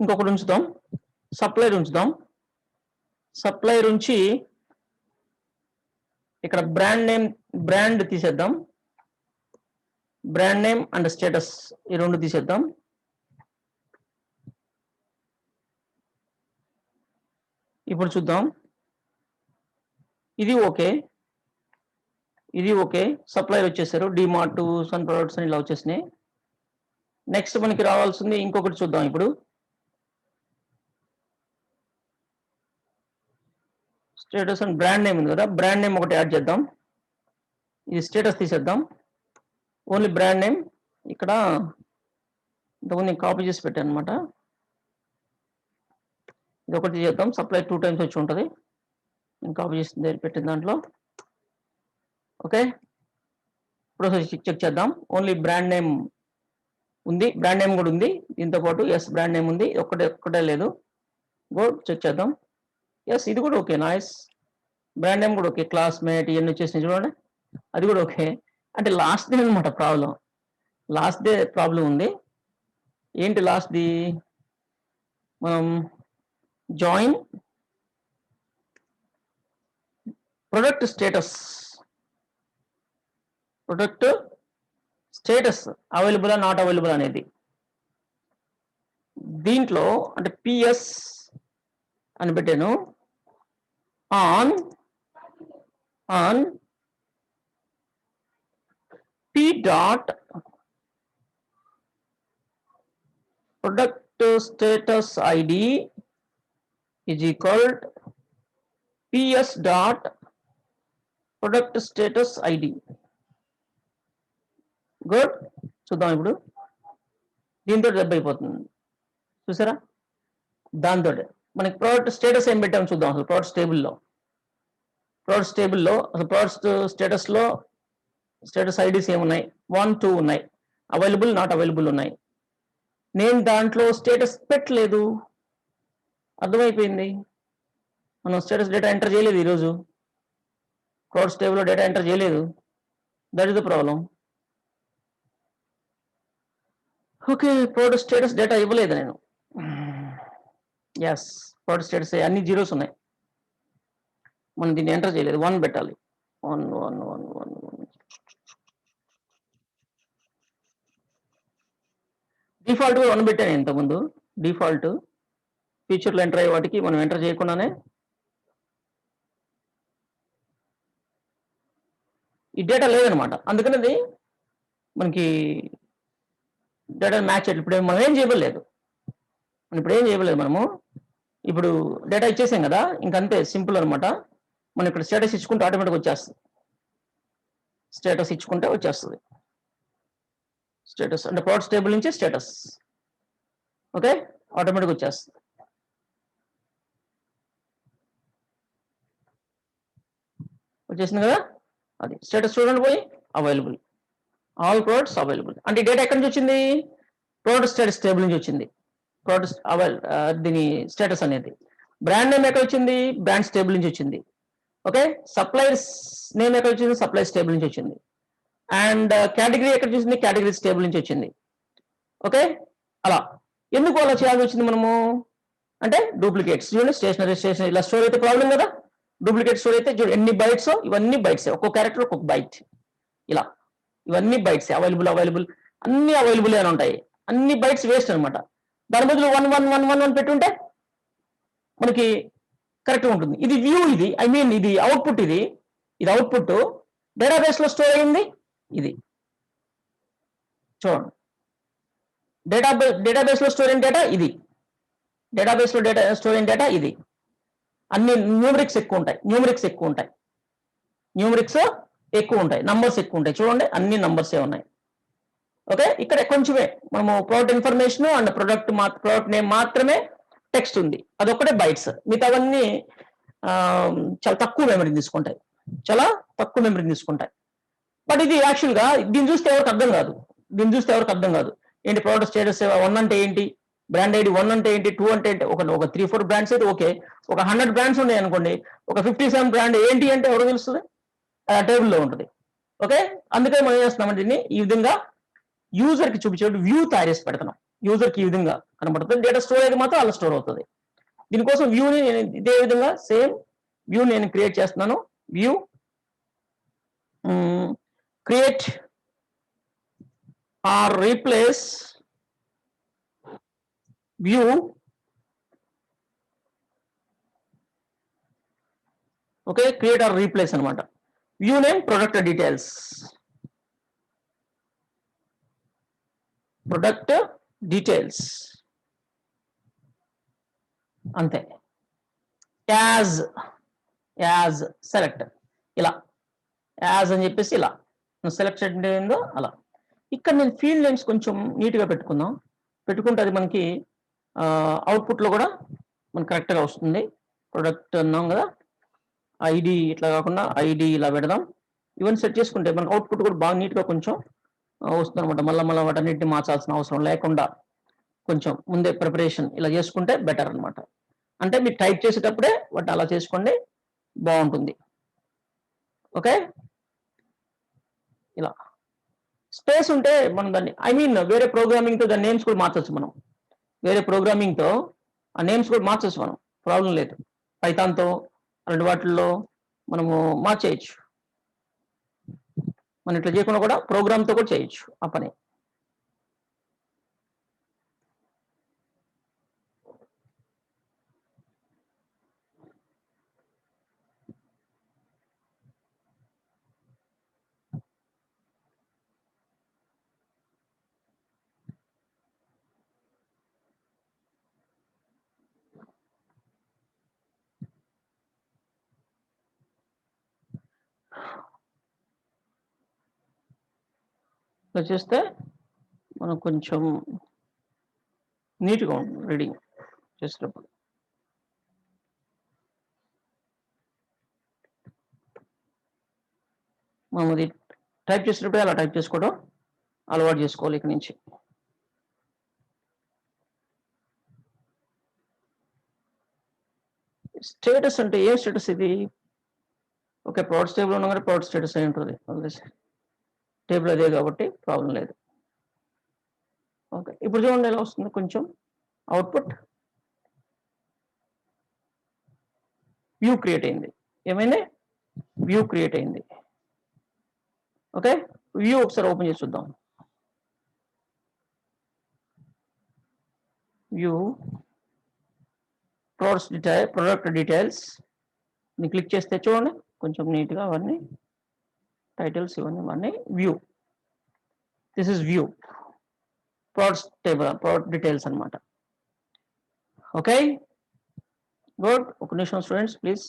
ఇంకొకటి ఉంచుదాం, సప్లైర్ ఉంచుదాం. సప్లైర్ ఉంచి ఇక్కడ బ్రాండ్ తీసేద్దాం, బ్రాండ్ నేమ్ అండ్ స్టేటస్ ఈ రెండు తీసేద్దాం. ఇప్పుడు చూద్దాం, ఇది ఓకే, ఇది ఓకే, సప్లైర్ వచ్చేసారు, డిమార్ట్, సన్ ప్రొడక్ట్స్ అని ఇలా వచ్చేసినాయి. నెక్స్ట్ మనకి రావాల్సింది ఇంకొకటి చూద్దాం. ఇప్పుడు స్టేటస్ అండ్ బ్రాండ్ నేమ్ ఉంది కదా, బ్రాండ్ నేమ్ ఒకటి యాడ్ చేద్దాం. ఇది స్టేటస్ తీసేద్దాం, ఓన్లీ బ్రాండ్ నేమ్. ఇక్కడ ఇంతకుముందు నేను కాపీ చేసి పెట్టాను అనమాట, ఇది ఒకటి చేద్దాం. సప్లై 2 times వచ్చి ఉంటుంది, నేను కాపీ చేసి పెట్టిన దాంట్లో. ఓకే, ఇప్పుడు చెక్ చేద్దాం. ఓన్లీ బ్రాండ్ నేమ్ ఉంది, బ్రాండ్ నేమ్ కూడా ఉంది దీంతో పాటు. ఎస్, బ్రాండ్ నేమ్ ఉంది, ఒక్కటే లేదు. గుడ్, చెక్ చేద్దాం. ఎస్, ఇది కూడా ఓకే, నైస్. బ్రాండ్ నేమ్ కూడా ఓకే, క్లాస్మేట్ ఇవన్నీ వచ్చేసినాయి చూడండి, అది కూడా ఓకే. అంటే లాస్ట్ డే అనమాట ప్రాబ్లం, లాస్ట్ డే ప్రాబ్లం ఉంది. ఏంటి లాస్ట్ ది? మనం join product status available not available అనేది. దీంట్లో అంటే పిఎస్ అని పెట్టాను, on p dot product status id is equal to ps dot product status id. Good, చూద్దాం. ఇప్పుడు దీంతో డబ్బు అయిపోతుంది చూసారా. దాంతో మనకి ప్రోడక్ట్ స్టేటస్ ఏం పెట్టాము చూద్దాం. అసలు ప్రోడక్ట్ టేబుల్లో అసలు ప్రోడక్ట్ స్టేటస్లో స్టేటస్ ఐడీస్ ఏమున్నాయి? 1, 2 ఉన్నాయి, అవైలబుల్ నాట్ అవైలబుల్ ఉన్నాయి. నేను దాంట్లో స్టేటస్ పెట్టలేదు, అర్థమైపోయింది. మనం స్టేటస్ డేటా ఎంటర్ చేయలేదు ఈరోజు, ప్రోడక్ట్స్ టేబుల్లో డేటా ఎంటర్ చేయలేదు, that is the problem. Okay, product status data ఇవ్వలేదు నేను. ఎస్, ప్రోడక్ట్ స్టేటస్ అన్ని జీరోస్ ఉన్నాయి, మనం దీన్ని ఎంటర్ చేయలేదు. 1 పెట్టాలి, 1 1 1 1 1. డిఫాల్ట్ 1 పెట్టాను ఇంతకుముందు. డిఫాల్ట్ ఫ్యూచర్లో ఎంటర్ అయ్యే వాటికి మనం ఎంటర్ చేయకుండానే ఈ డేటా లేదనమాట, అందుకని అది మనకి డేటా మ్యాచ్. ఇప్పుడు మనం ఏం చేయలేదు, మనము ఇప్పుడు డేటా ఇచ్చేసాం కదా, ఇంకంతే, సింపుల్ అనమాట. మనం ఇక్కడ స్టేటస్ ఇచ్చుకుంటే ఆటోమేటిక్గా వచ్చేస్తుంది, స్టేటస్ ఇచ్చుకుంటే వచ్చేస్తుంది. స్టేటస్ అంటే ప్రోడక్ట్స్ టేబుల్ నుంచి స్టేటస్, ఓకే, ఆటోమేటిక్గా వచ్చేస్తుంది. వచ్చేసింది కదా, అది స్టేటస్ చూడండి. పోయి అవైలబుల్, ఆల్ ప్రోడక్ట్స్ అవైలబుల్. అంటే డేటా ఎక్కడి నుంచి వచ్చింది? ప్రోడక్ట్ స్టేటస్ టేబుల్ నుంచి వచ్చింది. ప్రోడక్ట్స్ దీని స్టేటస్ అనేది. బ్రాండ్ నేమ్ ఎక్కడ వచ్చింది? బ్రాండ్స్ టేబుల్ నుంచి వచ్చింది. ఓకే, సప్లైర్స్ నేమ్ ఎక్కడ వచ్చింది? సప్లైర్స్ టేబుల్ నుంచి వచ్చింది. అండ్ కేటగిరీ ఎక్కడ చూసింది? కేటగిరీస్ టేబుల్ నుంచి వచ్చింది. ఓకే, అలా. ఎందుకు అలా చేయాల్సి వచ్చింది మనము అంటే డూప్లికేట్స్. చూడండి, స్టేషనరీ ఇలా స్టోర్ అయితే ప్రాబ్లం కదా. డూప్లికేట్ స్టోర్ అయితే చూడండి ఎన్ని బైట్స్, ఇవన్నీ బైట్స్, ఒక్కో క్యారెక్టర్ ఒక్కొక్క బైట్, ఇలా ఇవన్నీ బైట్స్. అవైలబుల్ అన్ని అవైలబుల్ అని ఉంటాయి, అన్ని బైట్స్ వేస్ట్ అనమాట. దాని బదులు 1 1 1 1 1 పెట్టుంటే మనకి కరెక్ట్గా ఉంటుంది. ఇది వ్యూ, ఇది ఐ మీన్ ఇది అవుట్పుట్, ఇది అవుట్పుట్ డేటాబేస్ లో స్టోర్ అయింది. ఇది చూడండి, డేటాబేస్ లో స్టోర్ అయిన డేటా ఇది, డేటాబేస్ లో స్టోర్ అయిన డేటా ఇది. అన్ని న్యూమరిక్స్ ఎక్కువ ఉంటాయి, నంబర్స్ ఎక్కువ ఉంటాయి. చూడండి, అన్ని నంబర్సే ఉన్నాయి. ఓకే, ఇక్కడ కొంచెమే మనము product information and product name మాత్రమే టెక్స్ట్ ఉంది, అదొక్కటే బైట్స్, మిగతావన్నీ చాలా తక్కువ మెమరీ తీసుకుంటాయి, చాలా తక్కువ మెమరీ తీసుకుంటాయి. బట్ ఇది యాక్చువల్గా దీన్ని చూస్తే ఎవరికి అర్థం కాదు, ఏంటి ప్రోడక్ట్ స్టేటస్ 1 అంటే ఏంటి, బ్రాండ్ ఐడి 1 అంటే ఏంటి, 2 అంటే ఏంటి, ఒక 3-4 బ్రాండ్స్ అయితే ఓకే, ఒక 100 బ్రాండ్స్ ఉన్నాయి అనుకోండి, ఒక 57 బ్రాండ్ ఏంటి అంటే ఎవరు తెలుస్తుంది, టేబుల్లో ఉంటుంది. ఓకే, అందుకే మనం ఏం చేస్తున్నాం దీన్ని ఈ విధంగా యూజర్ కి చూపించేట్టు వ్యూ తయారు చేసి పెడుతున్నాం, యూజర్ కి ఈ విధంగా కనబడుతుంది, డేటా స్టోర్ అయితే మాత్రం అలా స్టోర్ అవుతుంది. దీనికోసం వ్యూని నేను ఇదే విధంగా సేమ్ వ్యూ నేను క్రియేట్ చేస్తున్నాను, view create are replace view okay, create are replace అనమాట. వ్యూ నేమ్ ప్రొడక్ట్ డీటెయిల్స్, అంతే. యాజ్ సెలెక్ట్, ఇలా యాజ్ అని చెప్పేసి ఇలా సెలెక్టెడ్ ఏందో అలా. ఇక్కడ నేను ఫీల్డ్ నేమ్స్ కొంచెం నీట్గా పెట్టుకుంటే అది మనకి అవుట్పుట్లో కూడా మనకి కరెక్ట్గా వస్తుంది. ప్రొడక్ట్ అన్నాం కదా, ఐడి ఇట్లా కాకుండా ఐడి ఇలా పెడదాం, ఇవన్నీ సెట్ చేసుకుంటే మనకు అవుట్పుట్ కూడా బాగా నీట్గా కొంచెం వస్తుంది అనమాట. మళ్ళీ వాటన్నిటిని మార్చాల్సిన అవసరం లేకుండా కొంచెం ముందే ప్రిపరేషన్ ఇలా చేసుకుంటే బెటర్ అనమాట. అంటే మీరు టైప్ చేసేటప్పుడే వాటిని అలా చేసుకోండి, బాగుంటుంది. ఓకే, ఇలా స్పేస్ ఉంటే మనం దాన్ని వేరే ప్రోగ్రామింగ్తో దాని నేమ్స్ కూడా మార్చచ్చు మనం, వేరే ప్రోగ్రామింగ్తో ఆ నేమ్స్ కూడా మార్చచ్చు మనం, ప్రాబ్లం లేదు. పైథాన్తో అలాంటి వాటిల్లో మనము మార్చేయచ్చు, మనం ఇట్లా చేయకుండా కూడా ప్రోగ్రామ్తో కూడా చేయొచ్చు ఆ పని. ఇలా చేస్తే మనం కొంచెం నీట్గా ఉంటుంది రీడింగ్ చేసేటప్పుడు. మనం అది టైప్ చేసేటప్పుడే అలా టైప్ చేసుకోవడం అలవాటు చేసుకోవాలి ఇక్కడి నుంచి. స్టేటస్ అంటే ఏం స్టేటస్ ఇది, ఓకే ప్రొడక్ట్స్ టేబుల్ ఉన్నా కానీ ప్రొడక్ట్ స్టేటస్ అయి ఉంటుంది, టేబుల్ అదే కాబట్టి ప్రాబ్లం లేదు. ఓకే, ఇప్పుడు చూడండి ఎలా వస్తుంది కొంచెం అవుట్పుట్. వ్యూ క్రియేట్ అయింది, ఏమైంది వ్యూ క్రియేట్ అయింది. ఓకే, వ్యూ ఒకసారి ఓపెన్ చేసి చూద్దాం. వ్యూ ప్రొడక్ట్ డీటెయిల్స్ ని క్లిక్ చేస్తే చూడండి కొంచెం నీట్గా అవన్నీ టైటిల్స్ ఇవన్నీ view, this is view products table, product details అనమాట. ఓకే గుడ్, ఒక నిమిషం స్టూడెంట్స్ ప్లీజ్.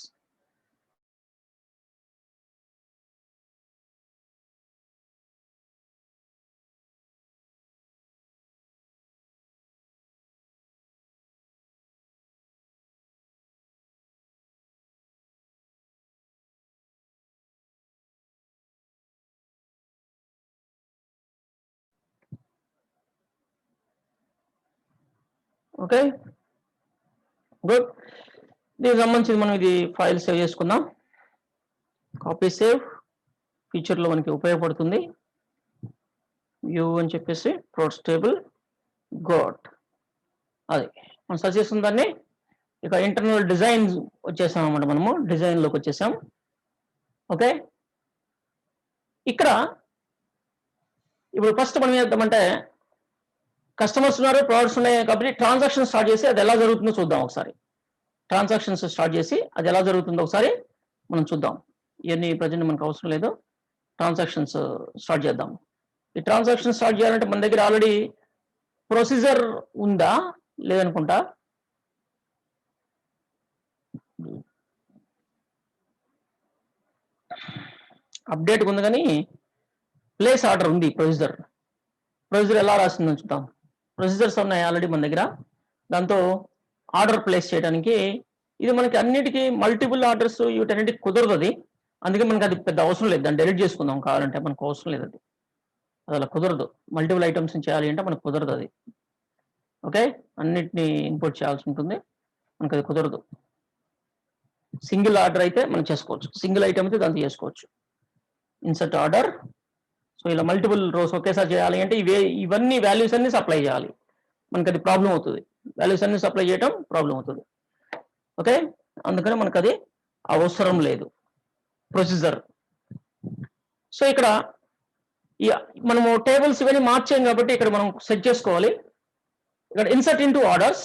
ఓకే గుడ్, దీనికి సంబంధించి మనం ఇది ఫైల్ సేవ్ చేసుకుందాం. కాపీ సేవ్ ఫ్యూచర్లో మనకి ఉపయోగపడుతుంది. వ్యూ అని చెప్పేసి ప్రొడక్ట్స్ టేబుల్ గుడ్, అది మనం సర్చ్ చేస్తున్న దాన్ని ఇక ఇంటర్నల్ డిజైన్ వచ్చేసాం అన్నమాట, మనము డిజైన్లోకి వచ్చేసాం. ఓకే, ఇక్కడ ఇప్పుడు ఫస్ట్ మనం ఏం చేద్దామంటే కస్టమర్స్ ఉన్నారు, ప్రొడక్ట్స్ ఉన్నాయి కాబట్టి ట్రాన్సాక్షన్ స్టార్ట్ చేసి అది ఎలా జరుగుతుందో చూద్దాం ఒకసారి. ట్రాన్సాక్షన్స్ స్టార్ట్ చేసి అది ఎలా జరుగుతుందో ఒకసారి మనం చూద్దాం. ఇవన్నీ ప్రజెంట్ మనకు అవసరం లేదు, ట్రాన్సాక్షన్స్ స్టార్ట్ చేద్దాం. ఈ ట్రాన్సాక్షన్ స్టార్ట్ చేయాలంటే మన దగ్గర ఆల్రెడీ ప్రొసీజర్ ఉందా లేదనుకుంటా, అప్డేట్ ఉంది కానీ ప్లేస్ ఆర్డర్ ఉంది ప్రొసీజర్. ప్రొసీజర్ ఎలా రాసిందని చూద్దాం. ప్రొసీజర్స్ ఉన్నాయి ఆల్రెడీ మన దగ్గర. దాంతో ఆర్డర్ ప్లేస్ చేయడానికి ఇది మనకి అన్నిటికీ మల్టిపుల్ ఆర్డర్స్ వీటన్నిటికి కుదరదు అది. అందుకే మనకి అది పెద్ద అవసరం లేదు. దాన్ని డెలీట్ చేసుకుందాం కావాలంటే, మనకు అవసరం లేదు అది. అది అలా కుదరదు. మల్టిపుల్ ఐటమ్స్ చేయాలి అంటే మనకు కుదరదు అది. ఓకే, అన్నిటిని ఇన్పుట్ చేయాల్సి ఉంటుంది, మనకు అది కుదరదు. సింగిల్ ఆర్డర్ అయితే మనం చేసుకోవచ్చు, సింగిల్ ఐటమ్ అయితే దాంతో చేసుకోవచ్చు. Insert order. సో ఇలా మల్టిపుల్ రోస్ ఒకేసారి చేయాలి అంటే ఇవన్నీ వాల్యూస్ అన్ని సప్లై చేయాలి, మనకు అది ప్రాబ్లం అవుతుంది. వాల్యూస్ అన్ని సప్లై చేయడం ప్రాబ్లం అవుతుంది. ఓకే, అందుకని మనకు అది అవసరం లేదు ప్రొసీజర్. సో ఇక్కడ మనము టేబుల్స్ ఇవన్నీ మార్చాం కాబట్టి ఇక్కడ మనం సెట్ చేసుకోవాలి. ఇక్కడ ఇన్సర్ట్ ఇంటూ ఆర్డర్స్,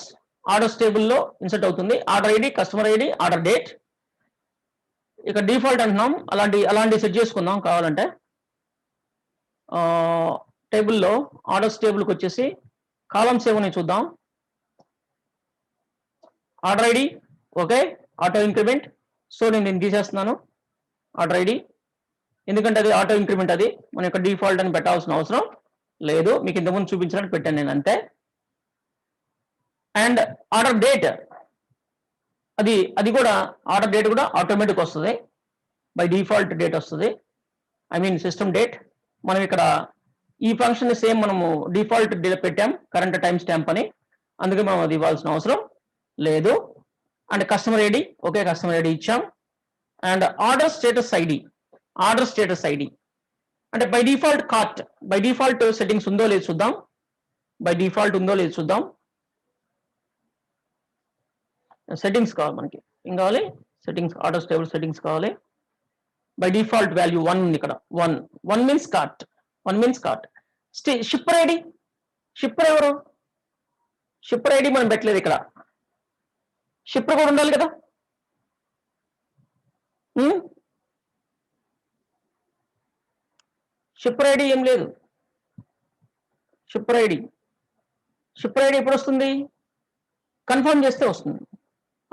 ఆర్డర్స్ టేబుల్లో ఇన్సర్ట్ అవుతుంది. Order ID, customer ID, order date. ఇక్కడ డిఫాల్ట్ అంటున్నాం, అలాంటి సెట్ చేసుకుందాం కావాలంటే. టేబుల్లో ఆర్డర్స్ టేబుల్కి వచ్చేసి కాలమ్స్ ఏమని చూద్దాం. Order ID, okay, auto increment. So నేను దీన్ని తీసేస్తున్నాను ఆర్డర్ ఐడి, ఎందుకంటే అది ఆటో ఇంక్రిమెంట్, అది మన యొక్క డిఫాల్ట్ అని పెట్టాల్సిన అవసరం లేదు. మీకు ఇంతకుముందు చూపించినట్టు పెట్టాను నేను అంతే. అండ్ ఆర్డర్ డేట్, అది కూడా ఆర్డర్ డేట్ కూడా ఆటోమేటిక్ వస్తుంది, బై డిఫాల్ట్ డేట్ వస్తుంది, ఐ మీన్ సిస్టమ్ డేట్. మనం ఇక్కడ ఈ ఫంక్షన్ సేమ్ మనము డిఫాల్ట్ పెట్టాం, కరెంట్ టైం స్టాంప్ అని, అందుకే మనం అది ఇవ్వాల్సిన అవసరం లేదు. And customer ID, okay, customer ID ఇచ్చాం. అండ్ ఆర్డర్ స్టేటస్ ఐడి అంటే by default cart, by default settings ఉందో లేదు చూద్దాం. బై డిఫాల్ట్ ఉందో లేదు చూద్దాం. సెట్టింగ్స్ కావాలి మనకి, ఏం కావాలి, సెట్టింగ్స్, ఆర్డర్స్ టేబుల్ సెట్టింగ్స్ కావాలి. బై డిఫాల్ట్ వాల్యూ 1 ఉంది ఇక్కడ. 1 means cart, 1 means cart. Shipper ID, shipper ఎవరు, షిప్పర్ ఐడి మనం పెట్టలేదు ఇక్కడ. షిప్పర్ కూడా ఉండాలి కదా. షిప్పర్ ఐడి ఏం లేదు. షిప్పర్ ఐడి ఎప్పుడు వస్తుంది, కన్ఫర్మ్ చేస్తే వస్తుంది,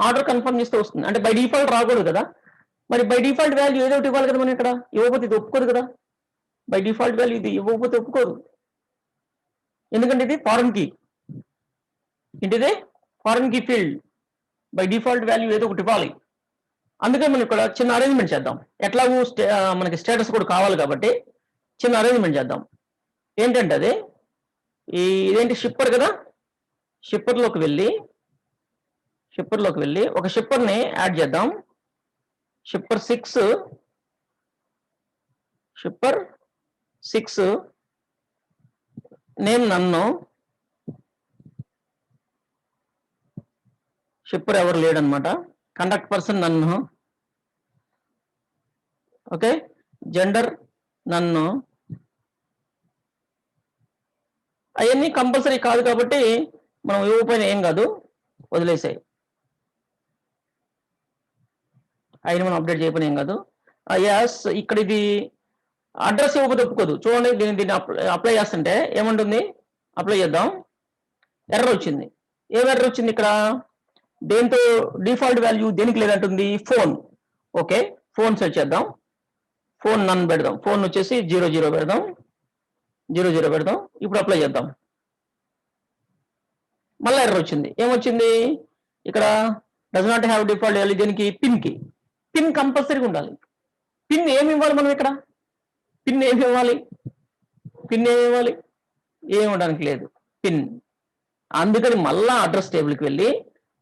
ఆర్డర్ కన్ఫర్మ్ చేస్తే వస్తుంది. అంటే బై డిఫాల్ట్ రాకూడదు కదా. మరి బై డిఫాల్ట్ వాల్యూ ఏదో ఒకటి ఇవ్వాలి కదా మనం ఇక్కడ. ఇవ్వకపోతే ఇది ఒప్పుకోదు కదా. బై డిఫాల్ట్ వాల్యూ ఇది ఇవ్వకపోతే ఒప్పుకోదు, ఎందుకంటే ఇది ఫారెన్ కీ, ఏంటిది foreign key field. By default value ఏదో ఒకటి ఇవ్వాలి. అందుకే మనం ఇక్కడ చిన్న అరేంజ్మెంట్ చేద్దాం. ఎట్లాగూ మనకి స్టేటస్ కూడా కావాలి కాబట్టి చిన్న అరేంజ్మెంట్ చేద్దాం. ఏంటంటే అది ఇదేంటి షిప్పర్ కదా. షిప్పర్లోకి వెళ్ళి ఒక షిప్పర్ని యాడ్ చేద్దాం. షిప్పర్ 6 నేమ్ నన్ను, షిప్పర్ ఎవరు లేడనమాట, కండక్ట్ పర్సన్ నన్ను, ఓకే, జెండర్ నన్ను. అవన్నీ కంపల్సరీ కాదు కాబట్టి మనం ఇవ్వకపోయినా ఏం కాదు, వదిలేసాయి. అయినా మనం అప్డేట్ చేయకపోయినా ఏం కాదు. ఎస్, ఇక్కడ ఇది అడ్రస్ ఇవ్వకపోతే ఒప్పుకోదు. చూడండి, దీన్ని అప్లై చేస్తుంటే ఏముంటుంది, అప్లై చేద్దాం. ఎర్రర్ వచ్చింది. ఏం ఎర్రర్ వచ్చింది ఇక్కడ, దేంతో డిఫాల్ట్ వాల్యూ దేనికి లేదంటుంది, ఫోన్. ఓకే, ఫోన్ సెట్ చేద్దాం. ఫోన్ నన్ పెడదాం. ఫోన్ వచ్చేసి 00 పెడదాం. 00 పెడదాం. ఇప్పుడు అప్లై చేద్దాం. మళ్ళీ ఎర్రర్ వచ్చింది. ఏమొచ్చింది ఇక్కడ, does not have default value దేనికి, పిన్కి. పిన్ కంపల్సరీగా ఉండాలి. పిన్ ఏమి ఇవ్వాలి మనం ఇక్కడ, పిన్ ఏమి ఇవ్వాలి, ఏమి ఇవ్వడానికి లేదు, పిన్. అందుకని మళ్ళా అడ్రస్ టేబుల్కి వెళ్ళి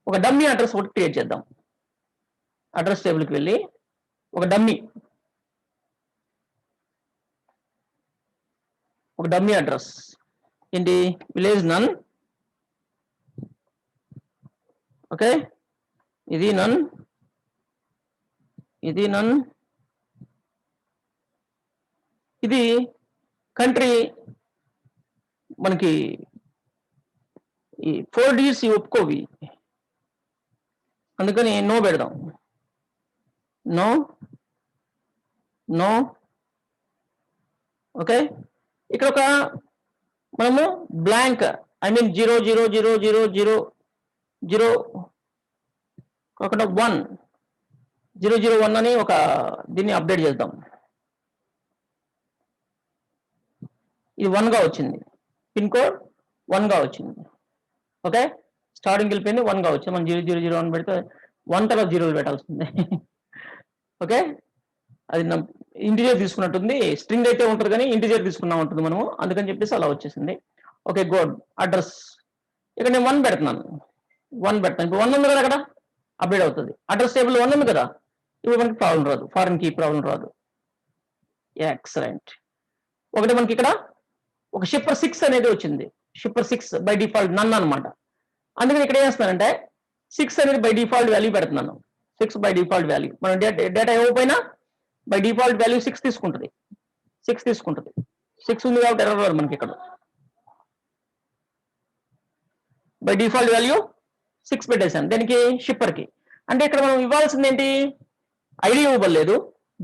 ఒక డమ్మీ అడ్రస్ ఒకటి క్రియేట్ చేద్దాం. అడ్రస్ టేబుల్కి వెళ్ళి ఒక డమ్మీ అడ్రస్ ఏంటి, విలేజ్ నన్, ఓకే, ఇది నన్, ఇది కంట్రీ మనకి ఈ 4 digits ఒప్పుకోవి, అందుకని నో పెడదాం. No, okay. ఇక్కడ ఒక మనము బ్లాంక్, ఐ మీన్ 0000000 ఒక 001 అని ఒక దీన్ని అప్డేట్ చేద్దాం. ఇది 1గా వచ్చింది. పిన్ కోడ్ 1గా వచ్చింది. ఓకే, స్టార్టింగ్ వెళ్ళిపోయింది 1గా వచ్చింది. మనం 0001 పెడితే 1 తర్వాత 0 పెట్టాల్సిందే. ఓకే, అది ఇంటిజర్ తీసుకున్నట్టుంది. స్ట్రింగ్ అయితే ఉంటుంది కానీ ఇంటిజర్ తీసుకున్నా ఉంటుంది మనము, అందుకని చెప్పేసి అలా వచ్చేసింది. Okay good. అడ్రస్ ఇక్కడ నేను 1 పెడుతున్నాను. 1 పెడతాను. ఇప్పుడు 1 ఉంది కదా, అక్కడ అప్డేట్ అవుతుంది. అడ్రస్ టేబుల్ 1 ఉంది కదా, ఇప్పుడు మనకి ప్రాబ్లం రాదు, ఫారెన్ కీ ప్రాబ్లం రాదు. ఎక్సలెంట్. ఒకటి మనకి ఇక్కడ ఒక షిప్పర్ 6 అనేది వచ్చింది. షిప్పర్ 6 బై డిఫాల్ట్ నన్ అనమాట. అందుకని ఇక్కడ ఏం చేస్తానంటే 6 అనేది బై డిఫాల్ట్ వాల్యూ పెడుతున్నాను. 6 బై డిఫాల్ట్ వాల్యూ. మనం డేటా ఇవ్వకపోయినా బై డిఫాల్ట్ వాల్యూ 6 తీసుకుంటుంది. 6 తీసుకుంటుంది. 6 ఉంది కాబట్టి ఎర్రర్ రాదు మనకి ఇక్కడ. బై డిఫాల్ట్ వాల్యూ 6 పెట్టేశాను దీనికి, షిప్పర్కి. అంటే ఇక్కడ మనం ఇవ్వాల్సింది ఏంటి, ఐడి ఇవ్వలేదు,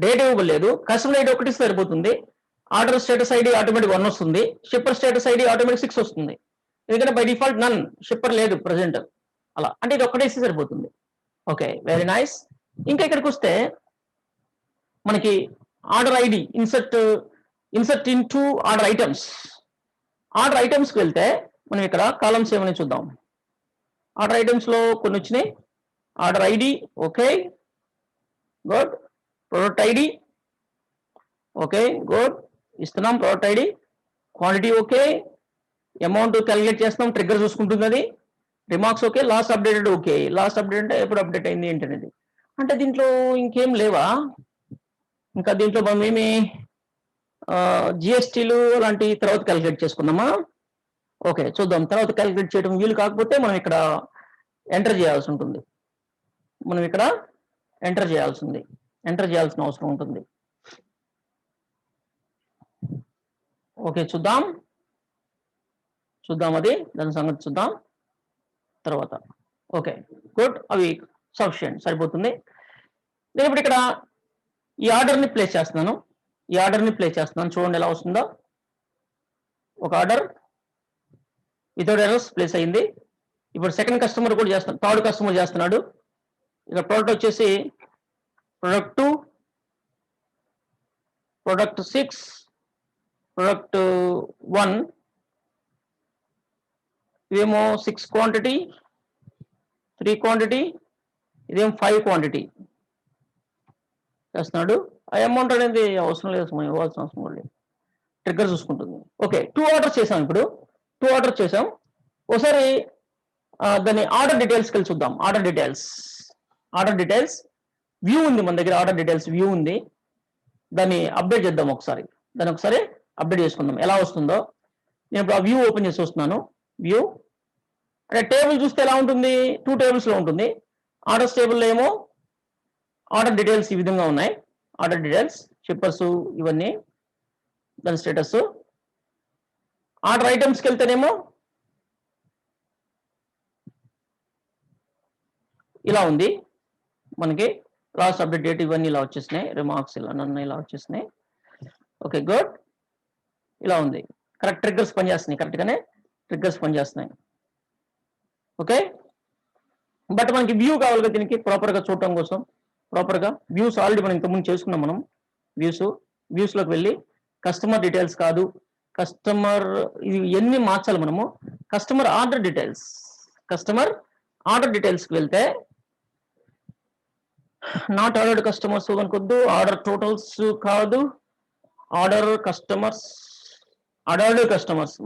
డేట్ ఇవ్వలేదు, కస్టమర్ ఐడి ఒకటి సరిపోతుంది. ఆర్డర్ స్టేటస్ ఐడి ఆటోమేటిక్ 1 వస్తుంది, షిప్పర్ స్టేటస్ ఐడి ఆటోమేటిక్ 6 వస్తుంది. ఎందుకంటే బై డిఫాల్ట్ నన్, షిప్పర్ లేదు ప్రజెంట్. అలా అంటే ఇది ఒక్కటేసి సరిపోతుంది. Okay, very nice. ఇంకా ఇక్కడికి వస్తే మనకి order ID insert into order items. Order ఐటమ్స్కి వెళ్తే మనం ఇక్కడ కాలమ్స్ ఏమని చూద్దాం. ఆర్డర్ ఐటమ్స్ లో కొన్ని వచ్చినాయి. Order ID, okay good. Product ID, okay good, ఇస్తున్నాం product ID. Quantity okay, amount calculate చేస్తున్నాం, ట్రిగ్గర్ చూసుకుంటుంది అది. Remarks okay, last updated okay. Last update అంటే ఎప్పుడు అప్డేట్ అయింది ఏంటనేది. అంటే దీంట్లో ఇంకేం లేవా, ఇంకా దీంట్లో మనం ఏమి జిఎస్టీలు అలాంటి తర్వాత క్యాలిక్యులేట్ చేసుకుందామా. ఓకే చూద్దాం. తర్వాత క్యాలిక్యులేట్ చేయడం వీలు కాకపోతే మనం ఇక్కడ ఎంటర్ చేయాల్సి ఉంటుంది. మనం ఇక్కడ ఎంటర్ చేయాల్సిన అవసరం ఉంటుంది. ఓకే చూద్దాం అది, దాని సంగతి చూద్దాం తర్వాత. ఓకే గుడ్, అవి సఫిషియెంట్, సరిపోతుంది. నేను ఇప్పుడు ఇక్కడ ఈ ఆర్డర్ని ప్లేస్ చేస్తున్నాను. చూడండి ఎలా వస్తుందో. ఒక ఆర్డర్ వితౌట్ ఎర్రర్స్ ప్లేస్ అయింది. ఇప్పుడు సెకండ్ కస్టమర్ కూడా చేస్తున్నాడు, థర్డ్ కస్టమర్ చేస్తున్నాడు. ఇక్కడ ప్రోడక్ట్ వచ్చేసి ప్రొడక్ట్ 2, ప్రొడక్ట్ 6, ప్రొడక్ట్ 1. ఇదేమో 6 క్వాంటిటీ, 3 క్వాంటిటీ, ఇదేమో 5 క్వాంటిటీ చేస్తున్నాడు. ఆ అమౌంట్ అనేది అవసరం లేదు, మనం ఇవ్వాల్సిన అవసరం కూడా లేదు, ట్రిగ్గర్ చూసుకుంటుంది. ఓకే 2 ఆర్డర్స్ చేసాం. ఇప్పుడు 2 ఆర్డర్స్ చేసాం. ఒకసారి దాని ఆర్డర్ డీటెయిల్స్కి వెళ్ళి చూద్దాం. ఆర్డర్ డీటెయిల్స్ వ్యూ ఉంది మన దగ్గర. ఆర్డర్ డీటెయిల్స్ వ్యూ ఉంది, దాన్ని అప్డేట్ చేద్దాం ఒకసారి. అప్డేట్ చేసుకుందాం ఎలా వస్తుందో. నేను ఇప్పుడు ఆ వ్యూ ఓపెన్ చేసి వస్తున్నాను. వ్యూ అంటే టేబుల్ చూస్తే ఎలా ఉంటుంది, 2 టేబుల్స్లో ఉంటుంది. ఆర్డర్స్ టేబుల్లో ఏమో ఆర్డర్ డీటెయిల్స్ ఈ విధంగా ఉన్నాయి. ఆర్డర్ డీటెయిల్స్, షిప్పర్స్, ఇవన్నీ దాని స్టేటస్. ఆర్డర్ ఐటమ్స్కి వెళ్తేనేమో ఇలా ఉంది మనకి. లాస్ట్ అప్డేట్ డేట్ ఇవన్నీ ఇలా వచ్చేసినాయి. రిమార్క్స్ ఇలా వచ్చేసినాయి. ఓకే గుడ్, ఇలా ఉంది. కరెక్ట్ ట్రిగ్గర్స్ పనిచేస్తున్నాయి, కరెక్ట్గానే ట్రిగ్గర్స్ పనిచేస్తున్నాయి. ఓకే, బట్ మనకి వ్యూ కావాలి కదా దీనికి ప్రాపర్గా చూడటం కోసం. ప్రాపర్గా వ్యూస్ ఆల్రెడీ మనం ఇంతకుముందు చేసుకున్నాం. మనం వ్యూస్లోకి వెళ్ళి కస్టమర్ డీటెయిల్స్ కాదు, కస్టమర్ ఇది ఎన్ని మార్చాలి మనము. కస్టమర్ ఆర్డర్ డీటెయిల్స్కి వెళ్తే నాట్ ఆర్డర్డ్ కస్టమర్స్ అనుకోద్దు, ఆర్డర్ టోటల్స్ కాదు, ఆర్డర్డ్ కస్టమర్స్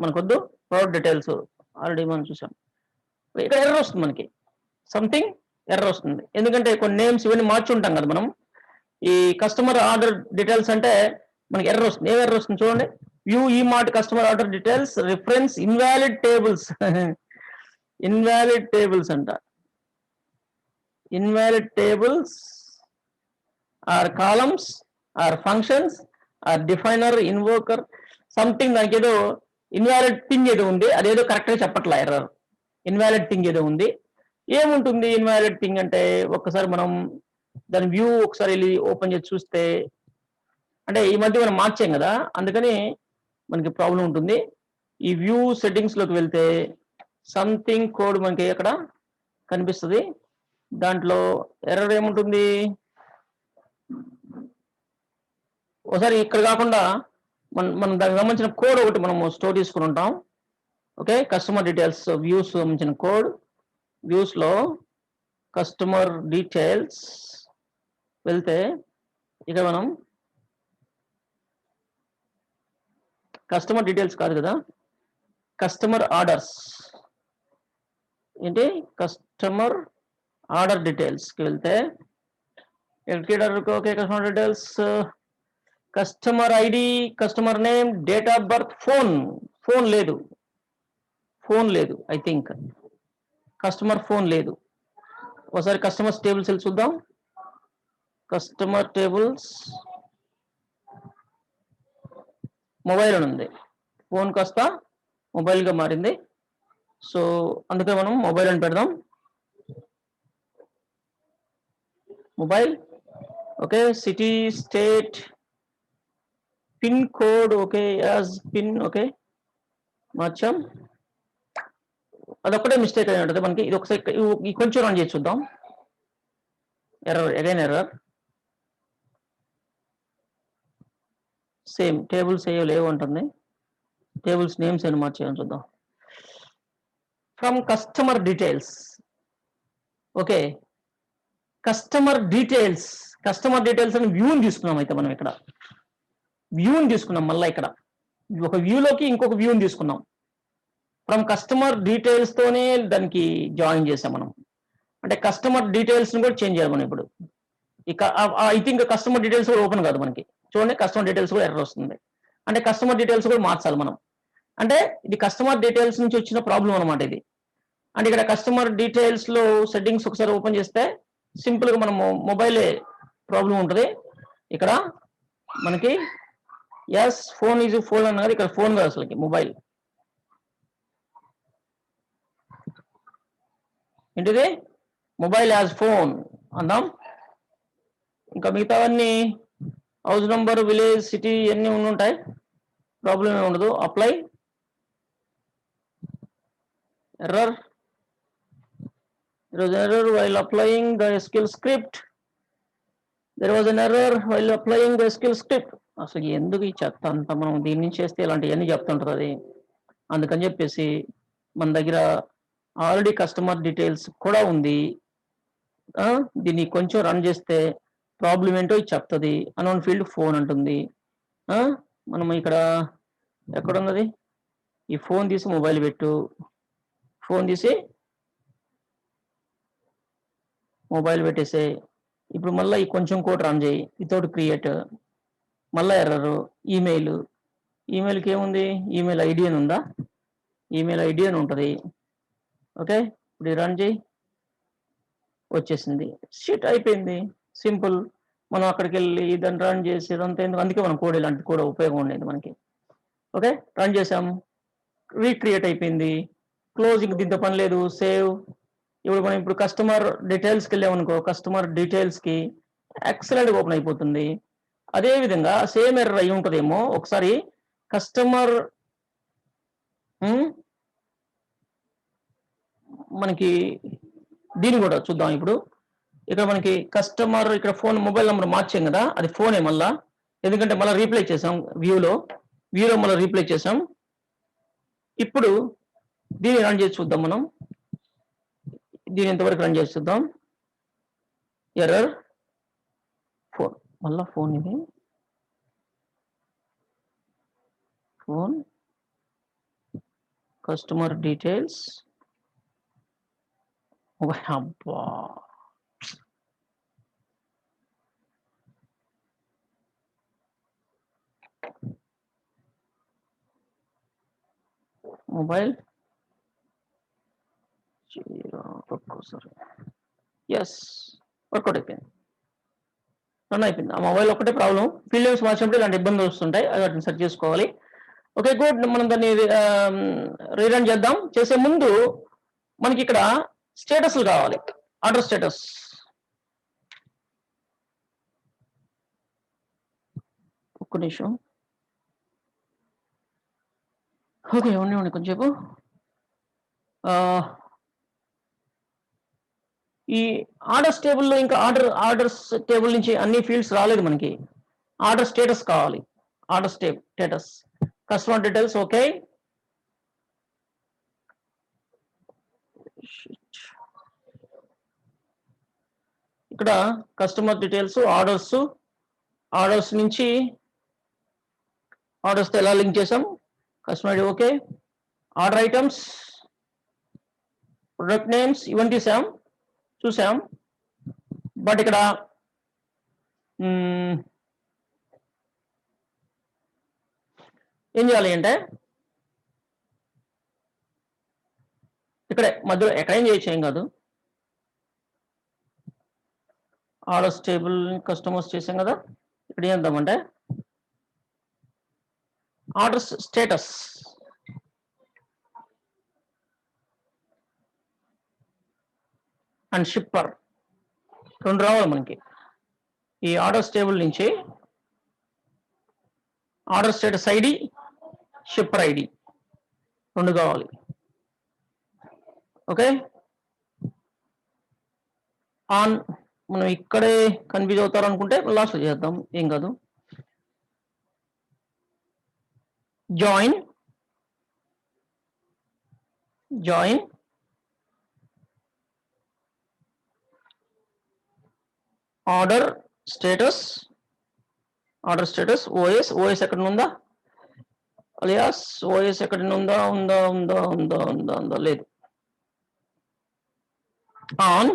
మనకొద్దు. ప్రొడక్ట్ డీటెయిల్స్ ఆల్రెడీ మనం చూసాం. ఇక్కడ ఎర్రర్ వస్తుంది మనకి, సంథింగ్ ఎర్రర్ వస్తుంది. ఎందుకంటే కొన్ని నేమ్స్ ఇవన్నీ మార్చి ఉంటాం కదా మనం. ఈ కస్టమర్ ఆర్డర్ డీటెయిల్స్ అంటే మనకి ఎర్రర్ వస్తుంది. ఏం ఎర్రర్ వస్తుంది చూడండి. View e mart customer order details reference invalid tables. Invalid tables అంట. Invalid tables or columns or functions or definer invoker something. దానికి ఏదో ఇన్వాలిడ్ థింగ్ ఏదో ఉంది, అదేదో కరెక్ట్గా చెప్పట్లా. ఎర్రర్ ఇన్వాలిడ్ థింగ్ ఏదో ఉంది. ఏముంటుంది ఇన్వాలిడ్ థింగ్ అంటే, ఒక్కసారి మనం దాని వ్యూ ఒకసారి వెళ్ళి ఓపెన్ చేసి చూస్తే, అంటే ఈ మధ్య మనం మార్చాం కదా, అందుకని మనకి ప్రాబ్లం ఉంటుంది. ఈ వ్యూ సెట్టింగ్స్లోకి వెళ్తే సంథింగ్ కోడ్ మనకి అక్కడ కనిపిస్తుంది. దాంట్లో ఎర్రర్ ఏముంటుంది, ఒకసారి ఇక్కడ కాకుండా మనం దానికి సంబంధించిన కోడ్ ఒకటి మనం స్టోర్ చేసుకుని ఉంటాం. ఓకే, కస్టమర్ డీటెయిల్స్ వ్యూస్ సంబంధించిన కోడ్. వ్యూస్ లో కస్టమర్ డీటెయిల్స్ వెళ్తే ఇక మనం కస్టమర్ డీటెయిల్స్ కాదు కదా, కస్టమర్ ఆర్డర్స్ ఏంటి, కస్టమర్ ఆర్డర్ డీటెయిల్స్కి వెళ్తే okay, customer details, customer ID, customer name, date of birth, phone లేదు ఐ థింక్ కస్టమర్ ఫోన్ లేదు. ఒకసారి కస్టమర్స్ టేబుల్స్ వెళ్ళి చూద్దాం. కస్టమర్ టేబుల్స్ మొబైల్ అని ఉంది, ఫోన్ కాస్త మొబైల్గా మారింది. సో అందుకే మనం మొబైల్ అని పెడదాం. Mobile okay, city, state, pin code okay, as pin okay మార్చాం. అదొక్కటే మిస్టేక్ అయి ఉంటుంది మనకి. ఇది ఒకసారి కొంచెం రన్ చేసి చూద్దాం. ఎర్రర్ సేమ్ టేబుల్స్ ఏవో లేవు ఉంటుంది. టేబుల్స్ నేమ్స్ ఏమైనా మార్చేయని చూద్దాం. From customer details okay, customer details అని వ్యూని తీసుకున్నాం. అయితే మనం ఇక్కడ వ్యూని తీసుకున్నాం, మళ్ళీ ఇక్కడ ఒక వ్యూలోకి ఇంకొక వ్యూని తీసుకున్నాం. ఫ్రమ్ కస్టమర్ డీటెయిల్స్ తోనే దానికి జాయిన్ చేసాం మనం. అంటే కస్టమర్ డీటెయిల్స్ ని కూడా చేంజ్ చేయాలి మనం ఇప్పుడు. ఇక ఐ థింక్ కస్టమర్ డీటెయిల్స్ కూడా ఓపెన్ కాదు మనకి. చూడండి, కస్టమర్ డీటెయిల్స్ కూడా ఎర్రర్ వస్తుంది. అంటే కస్టమర్ డీటెయిల్స్ కూడా మార్చాలి మనం. అంటే ఇది కస్టమర్ డీటెయిల్స్ నుంచి వచ్చిన ప్రాబ్లం అనమాట ఇది. అంటే ఇక్కడ కస్టమర్ డీటెయిల్స్ లో సెట్టింగ్స్ ఒకసారి ఓపెన్ చేస్తే సింపుల్ గా మనం మొబైలే ప్రాబ్లం ఉంటుంది. ఇక్కడ మనకి ఎస్ ఫోన్ ఈజ్ ఫోన్ అన్నారు, ఇక్కడ ఫోన్ కాదు అసలుకి మొబైల్. ఏంటిది, మొబైల్ యాజ్ ఫోన్ అందాం. ఇంకా మిగతావన్నీ హౌస్ నంబర్, విలేజ్, సిటీ అన్నీ ఉంటాయి, ప్రాబ్లం ఏమి ఉండదు. Apply, error, there was an error while applying the SQL script. అసలు ఎందుకు ఈ చెత్త అంతా, మనం దీని నుంచి చేస్తే ఇలాంటివన్నీ చెప్తుంటారు అది. అందుకని చెప్పేసి మన దగ్గర ఆల్రెడీ కస్టమర్ డీటెయిల్స్ కూడా ఉంది. దీన్ని కొంచెం రన్ చేస్తే ప్రాబ్లం ఏంటో ఇది చెప్తుంది. అన్నోన్ ఫీల్డ్ ఫోన్ అంటుంది. మనం ఇక్కడ ఎక్కడ ఉన్నది, ఈ ఫోన్ తీసి మొబైల్ పెట్టు, ఫోన్ తీసి మొబైల్ పెట్టేసే. ఇప్పుడు మళ్ళీ ఈ కొంచెం కోడ్ రన్ చేయి, వితౌట్ క్రియేట్, మళ్ళీ ఎర్రరు. ఈమెయిల్కి ఏముంది, ఈమెయిల్ ఐడి అని ఉందా, ఈమెయిల్ ఐడి అని ఉంటుంది. ఓకే, ఇప్పుడు రన్ చేయి, వచ్చేసింది. షిట్ అయిపోయింది, సింపుల్. మనం అక్కడికి వెళ్ళి దాన్ని రన్ చేసి ఇదంతా ఎందుకు, అందుకే మనం కోడ్ ఇలాంటి కూడా ఉపయోగం ఉండేది మనకి. ఓకే, రన్ చేసాం, రీక్రియేట్ అయిపోయింది. క్లోజింగ్, దీంతో పని లేదు, సేవ్. ఇప్పుడు కస్టమర్ డీటెయిల్స్కి వెళ్ళామనుకో, కస్టమర్ డీటెయిల్స్కి ఎక్సలెంట్గా ఓపెన్ అయిపోతుంది. అదే విధంగా సేమ్ ఎర్రర్ అయి ఉంటుందేమో ఒకసారి కస్టమర్ మనకి దీన్ని కూడా చూద్దాం. ఇప్పుడు ఇక్కడ మనకి కస్టమర్, ఇక్కడ ఫోన్ మొబైల్ నెంబర్ మార్చాం కదా, అది ఫోనే మళ్ళా, ఎందుకంటే మళ్ళీ రీప్లేస్ చేసాం. వ్యూలో మళ్ళీ రీప్లేస్ చేసాం. ఇప్పుడు దీన్ని రన్ చేసి చూద్దాం మనం. దీని ఎంతవరకు రన్ చేసి చూద్దాం. ఎర్రర్, ఫోన్, మళ్ళా ఫోన్, ఇది ఫోన్, కస్టమర్ డీటెయిల్స్, అబ్బా మొబైల్, ఒక్కోసారి ఎస్ వర్కౌట్ అయిపోయింది, రన్ అయిపోయింది. ఆ మొబైల్ ఒక్కటే ప్రాబ్లం. ఫీల్డ్ నేమ్స్ మార్చినప్పుడు ఇలాంటి ఇబ్బందులు వస్తుంటాయి, అది వాటిని సెర్చ్ చేసుకోవాలి. ఓకే గుడ్, మనం దాన్ని రీరన్ చేద్దాం. చేసే ముందు మనకి ఇక్కడ స్టేటస్లు కావాలి, ఆర్డర్ స్టేటస్. ఒక్క నిమిషం, ఓకే ఉండి కొంచెంసేపు. ఈ ఆర్డర్స్ టేబుల్లో ఇంకా ఆర్డర్స్ టేబుల్ నుంచి అన్ని ఫీల్డ్స్ రాలేదు మనకి. ఆర్డర్ స్టేటస్ కావాలి, order status, customer details okay, ఇక్కడ కస్టమర్ డీటెయిల్స్, ఆర్డర్స్ నుంచి ఆర్డర్స్తో ఎలా లింక్ చేసాం, customer ID okay, order items, product names ఇవన్నీ చూసాం. బట్ ఇక్కడ ఏం చేయాలి అంటే ఇక్కడే మధ్యలో ఎక్కడేం చేయొచ్చు, ఏం కాదు. ఆర్డర్స్ టేబుల్ కస్టమర్స్ చేసాం కదా, ఇక్కడ ఏం చేద్దామంటే ఆర్డర్స్ స్టేటస్ అండ్ షిప్పర్ రెండు రావాలి మనకి. ఈ ఆర్డర్స్ టేబుల్ నుంచి order status ID, shipper ID రెండు కావాలి. ఓకే, ఆన్ మనం ఇక్కడే కన్ఫ్యూజ్ అవుతారు అనుకుంటే లాస్ట్లో చేద్దాం, ఏం కాదు. జాయిన్ ఆర్డర్ స్టేటస్ ఓఎస్ ఎక్కడ ఉందా, అలియాస్ ఓఎస్ ఎక్కడ ఉందా లేదు. ఆన్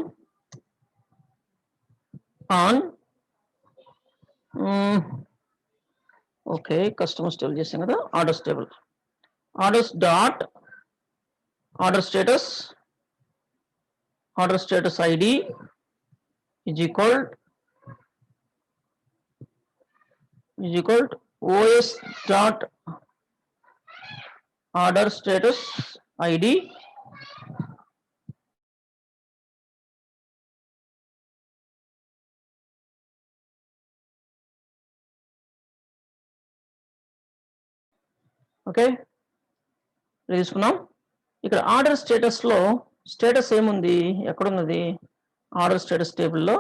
ఓకే, కస్టమర్స్ టేబుల్ చేసాం కదా, orders table, orders dot order status ID is equal OS dot order status ID okay తీసుకున్నాం. ఇక్కడ ఆర్డర్ స్టేటస్ లో స్టేటస్ ఏముంది, ఎక్కడున్నది, ఆర్డర్ స్టేటస్ టేబుల్లో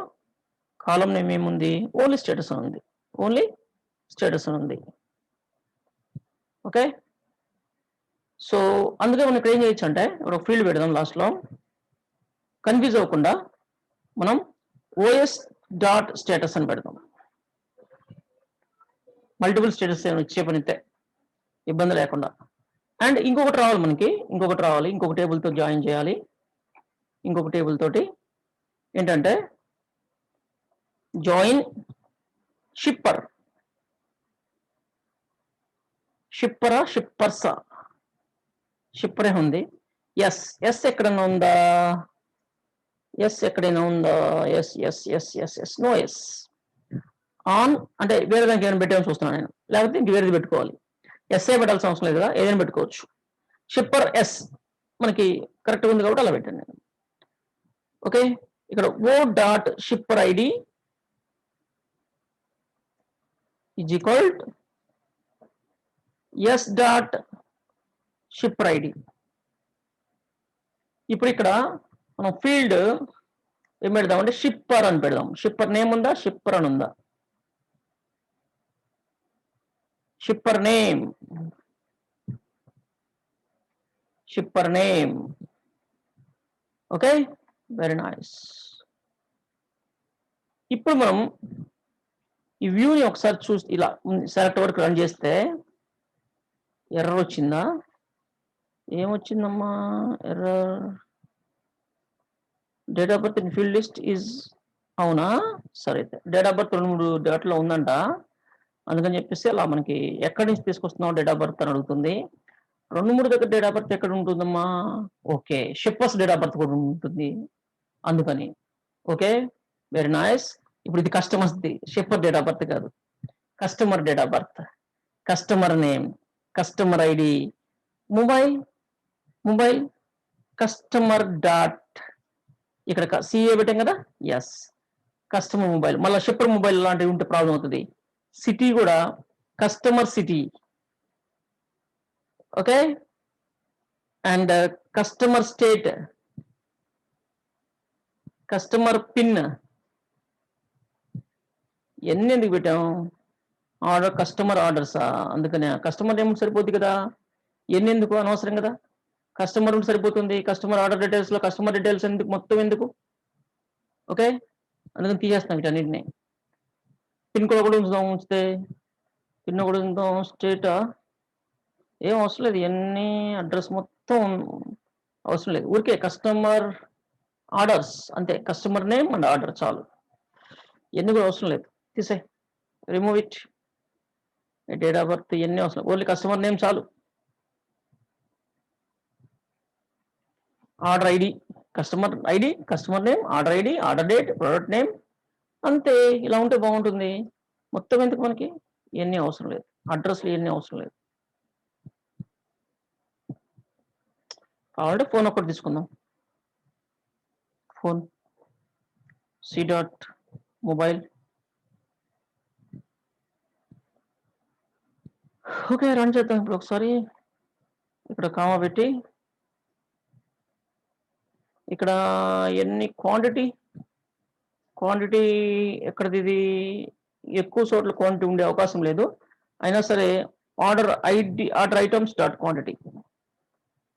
కాలం నేమ్ ఏముంది, ఓన్లీ స్టేటస్ ఉంది. ఓకే, సో అందుకే మనం ఇక్కడ ఏం చేయొచ్చు అంటే ఒక ఫీల్డ్ పెడదాం లాస్ట్లో, కన్ఫ్యూజ్ అవ్వకుండా మనం ఓఎస్ డాట్ స్టేటస్ అని పెడదాం. మల్టిపుల్ స్టేటస్ వచ్చే పనితే ఇబ్బంది లేకుండా. అండ్ ఇంకొకటి రావాలి మనకి, ఇంకొక టేబుల్తో జాయిన్ చేయాలి. ఇంకొక టేబుల్ తోటి ఏంటంటే జాయిన్ షిప్పరే ఉంది. ఎస్ ఎక్కడైనా ఉందా, నో ఎస్. ఆన్ అంటే వేరే దానికి ఏమైనా పెట్టామని చూస్తున్నాను నేను, లేకపోతే ఇంక వేరేది పెట్టుకోవాలి. ఎస్ఏ పెట్టాల్సిన అవసరం లేదు కదా, ఏదైనా పెట్టుకోవచ్చు. షిప్పర్ ఎస్ మనకి కరెక్ట్గా ఉంది కాబట్టి అలా పెట్టాను నేను. ఓకే, ఇక్కడ O dot shipper ID is equal S dot shipper ID. ఇప్పుడు ఇక్కడ మనం ఫీల్డ్ ఏం పెడదామంటే షిప్పర్ అని పెడదాం. షిప్పర్ నేమ్ ఉందా, షిప్పర్ అని ఉందా, shipper name. Okay, very nice. ఇప్పుడు మనం ఈ వ్యూని ఒకసారి చూసి ఇలా సెలెక్ట్ వరకు రన్ చేస్తే ఎర్రర్ వచ్చిందా, ఏమొచ్చిందమ్మా error, date of birth in field list is, అవునా, సరే డేట్ ఆఫ్ బర్త్ 2-3 డేట్లో ఉందంట, అందుకని చెప్పేసి అలా మనకి ఎక్కడి నుంచి తీసుకొస్తున్నావు డేట్ ఆఫ్ బర్త్ అని అడుగుతుంది. 2-3 దగ్గర డేట్ ఆఫ్ బర్త్ ఎక్కడ ఉంటుందమ్మా, ఓకే షిప్పర్స్ డేట్ ఆఫ్ బర్త్ కూడా ఉంటుంది అందుకని. Okay, very nice. ఇప్పుడు ఇది కస్టమర్స్ది, షిప్పర్ డేట్ ఆఫ్ బర్త్ కాదు, customer date of birth, customer name, customer ID, mobile customer dot ఇక్కడ సిఏ పెట్టాం కదా, ఎస్ కస్టమర్ మొబైల్. మళ్ళీ షిప్పర్ మొబైల్ లాంటివి ఉంటే ప్రాబ్లం అవుతుంది. సిటీ కూడా customer city. Okay, and customer state, customer pin. ఎన్ని ఎందుకు పెట్టాం, ఆర్డర్ కస్టమర్ ఆర్డర్సా, అందుకనే కస్టమర్ నేమ్ సరిపోద్ది కదా, ఎన్ని ఎందుకు అనవసరం కదా. కస్టమర్ ఉంటే సరిపోతుంది. కస్టమర్ ఆర్డర్ డీటెయిల్స్ లో కస్టమర్ డీటెయిల్స్ ఎందుకు, మొత్తం ఎందుకు? ఓకే, అందుకని తీసేస్తాం వీటన్నిటిని. పిన్ కోడ్ కూడా ఉంచితే పిన్ కూడా ఉంచుదాం. స్టేటా ఏం అవసరం లేదు, ఇవన్నీ అడ్రస్ మొత్తం అవసరం లేదు. ఊరికే కస్టమర్ ఆర్డర్స్ అంతే, కస్టమర్ నేమ్ అండ్ ఆర్డర్ చాలు. ఇవన్నీ కూడా అవసరం లేదు, తీసే, remove it. Date of birth ఇవన్నీ అవసరం, ఓన్లీ కస్టమర్ నేమ్ చాలు. Order ID, customer ID, customer name, order ID, order date, product name, అంతే. ఇలా ఉంటే బాగుంటుంది. మొత్తం ఎందుకు మనకి, ఇవన్నీ అవసరం లేదు. అడ్రస్లు ఇవన్నీ అవసరం లేదు. కావాలంటే ఫోన్ ఒక్కటి తీసుకుందాం. Phone C dot mobile. Okay, run చేద్దాం ఇప్పుడు ఒకసారి. ఇక్కడ కామా పెట్టి, ఇక్కడ ఎన్ని క్వాంటిటీ ఎక్కడిది, ఇది ఎక్కువ చోట్ల క్వాంటిటీ ఉండే అవకాశం లేదు. అయినా సరే order ID, order items dot quantity,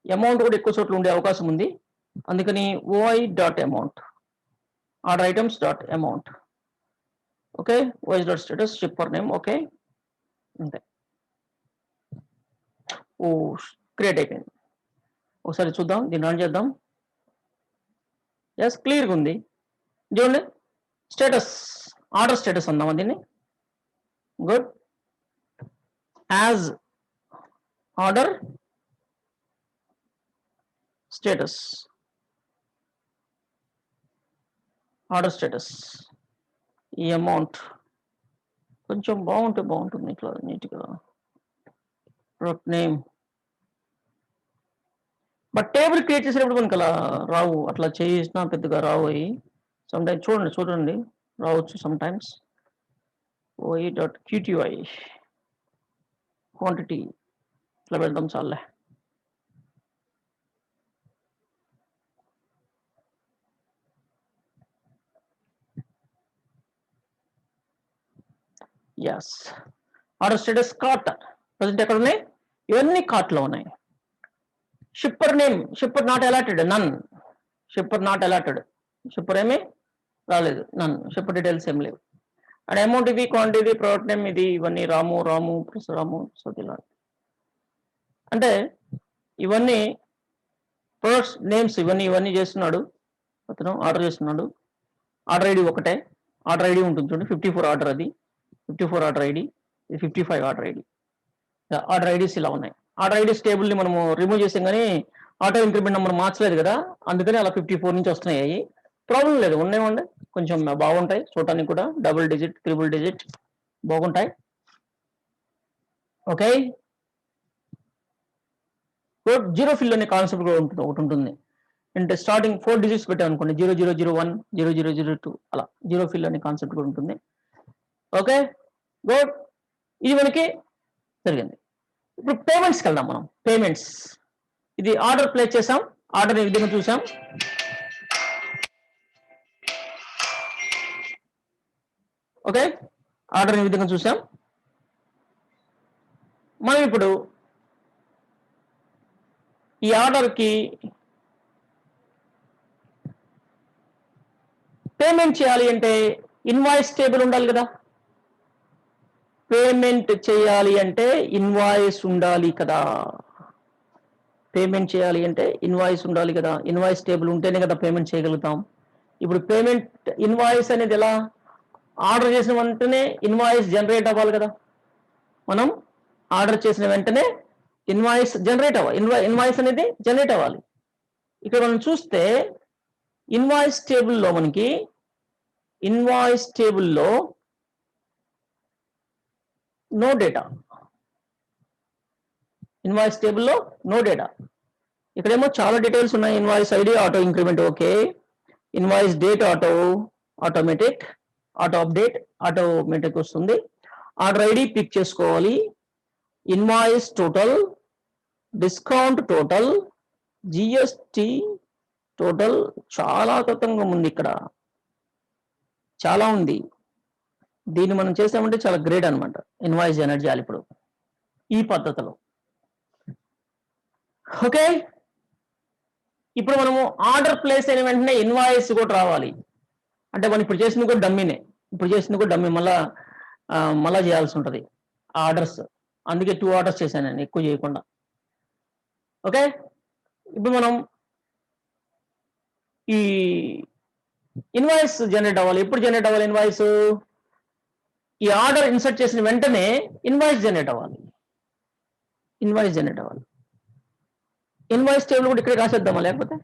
amount కూడా ఎక్కువ చోట్ల ఉండే అవకాశం ఉంది. అందుకని ఓఐ dot amount, order items dot amount. Okay, OS dot status, shipper name. Okay, అంతే. ఓ, క్రియేట్ అయిపోయింది. ఒకసారి చూద్దాం, దీన్ని రన్ చేద్దాం. ఎస్, క్లియర్గా ఉంది చూడండి. స్టేటస్, ఆర్డర్ స్టేటస్ అందామా దీన్ని. Good, as order status, order status. ఈ అమౌంట్ కొంచెం బాగుంటుంది, ఇట్లా నీట్గా. Product name, but table create చేసేటప్పుడు మనకు అలా రావు, అట్లా చేసినా పెద్దగా రావు అవి. సమ్ టైమ్స్ చూడండి రావచ్చు sometimes. OE dot QTY quantity ఇట్లా పెడదాం చాలే. Yes, order status cart. Present ఎక్కడ ఉన్నాయి, ఇవన్నీ కార్ట్లో ఉన్నాయి. Shipper name, shipper not allotted, none. Shipper not allotted, shipper ఏమీ రాలేదు, నన్. షిప్పర్ డీటెయిల్స్ ఏం లేవు. అండ్ అమౌంట్ ఇది, క్వాంటిటీ, ప్రోడక్ట్ నేమ్ ఇది, ఇవన్నీ రాము సోదిలా. అంటే ఇవన్నీ ప్రొడక్ట్స్ నేమ్స్, ఇవన్నీ చేస్తున్నాడు అతను, ఆర్డర్ చేస్తున్నాడు. ఆర్డర్ ఐడి ఒకటే, ఆర్డర్ ఐడి ఉంటుంది చూడండి, 54 ఆర్డర్, అది 54 ఆర్డర్ ఐడి, ఇది 55 ఆర్డర్ ఐడి. ఆర్డర్ ఐడీస్ ఇలా ఉన్నాయి. ఆర్డర్ ఐడీస్ టేబుల్ని మనము రిమూవ్ చేసాం కానీ ఆటో ఇంక్రిమెంట్ నెంబర్ మార్చలేదు కదా, అందుకని అలా 54 నుంచి వస్తున్నాయి. ప్రాబ్లం లేదు, ఉండే కొంచెం బాగుంటాయి చూడటానికి కూడా, డబుల్ డిజిట్, ట్రిపుల్ డిజిట్ బాగుంటాయి. ఓకే, జీరో ఫిల్ అనే కాన్సెప్ట్ కూడా ఒకటి ఉంటుంది. అంటే స్టార్టింగ్ 4 డిజిట్స్ పెట్టాం అనుకోండి, 0001, 0002 అలా జీరో ఫిల్ అనే కాన్సెప్ట్ కూడా ఉంటుంది. ఓకే, గుడ్, ఇది మనకి జరిగింది. ఇప్పుడు పేమెంట్స్కి వెళ్దాం మనం. పేమెంట్స్, ఇది ఆర్డర్ ప్లేస్ చేసాం, ఆర్డర్ ఈ విధంగా చూసాం. ఓకే, ఆర్డర్ ఈ విధంగా చూసాం. మనం ఇప్పుడు ఈ ఆర్డర్కి పేమెంట్ చేయాలి అంటే ఇన్వాయిస్ టేబుల్ ఉండాలి కదా. పేమెంట్ చేయాలి అంటే ఇన్వాయిస్ ఉండాలి కదా. పేమెంట్ చేయాలి అంటే ఇన్వాయిస్ ఉండాలి కదా. ఇన్వాయిస్ టేబుల్ ఉంటేనే కదా పేమెంట్ చేయగలుగుతాం. ఇప్పుడు పేమెంట్ ఇన్వాయిస్ అనేది ఎలా, ఆర్డర్ చేసిన వెంటనే ఇన్వాయిస్ జనరేట్ అవ్వాలి కదా. మనం ఆర్డర్ చేసిన వెంటనే ఇన్వాయిస్ జనరేట్ అవ్వాలి, ఇన్వాయిస్ అనేది జనరేట్ అవ్వాలి. ఇక్కడ మనం చూస్తే ఇన్వాయిస్ టేబుల్లో మనకి, ఇన్వాయిస్ టేబుల్లో నో డేటా, ఇన్వాయిస్ టేబుల్లో నో డేటా. ఇక్కడేమో చాలా డీటెయిల్స్ ఉన్నాయి. Invoice ID, auto increment, okay. Invoice date, automatic, auto update, automatic వస్తుంది. ఆర్డర్ ఐడి పిక్ చేసుకోవాలి. Invoice total, discount total, GST total, చాలా తతంగం ఉంది ఇక్కడ, చాలా ఉంది. దీన్ని మనం చేసామంటే చాలా గ్రేట్ అనమాట. ఇన్వాయిస్ జనరేట్ చేయాలి ఇప్పుడు ఈ పద్ధతిలో. ఓకే, ఇప్పుడు మనము ఆర్డర్ ప్లేస్ అయిన వెంటనే ఇన్వాయిస్ కూడా రావాలి. అంటే మనం ఇప్పుడు చేసింది కూడా డమ్మీనే, ఇప్పుడు చేసింది కూడా డమ్మీ, మళ్ళా చేయాల్సి ఉంటుంది ఆర్డర్స్. అందుకే 2 ఆర్డర్స్ చేశాను నేను, ఎక్కువ చేయకుండా. ఓకే, ఇప్పుడు మనం ఈ ఇన్వాయిస్ జనరేట్ అవ్వాలి. ఎప్పుడు జనరేట్ అవ్వాలి ఇన్వాయిస్? ఈ ఆర్డర్ ఇన్సర్ట్ చేసిన వెంటనే ఇన్వాయిస్ జనరేట్ అవ్వాలి. ఇన్వాయిస్ జనరేట్ అవ్వాలి. ఇన్వాయిస్ టేబుల్ కూడా ఇక్కడ రాసేద్దామా? లేకపోతే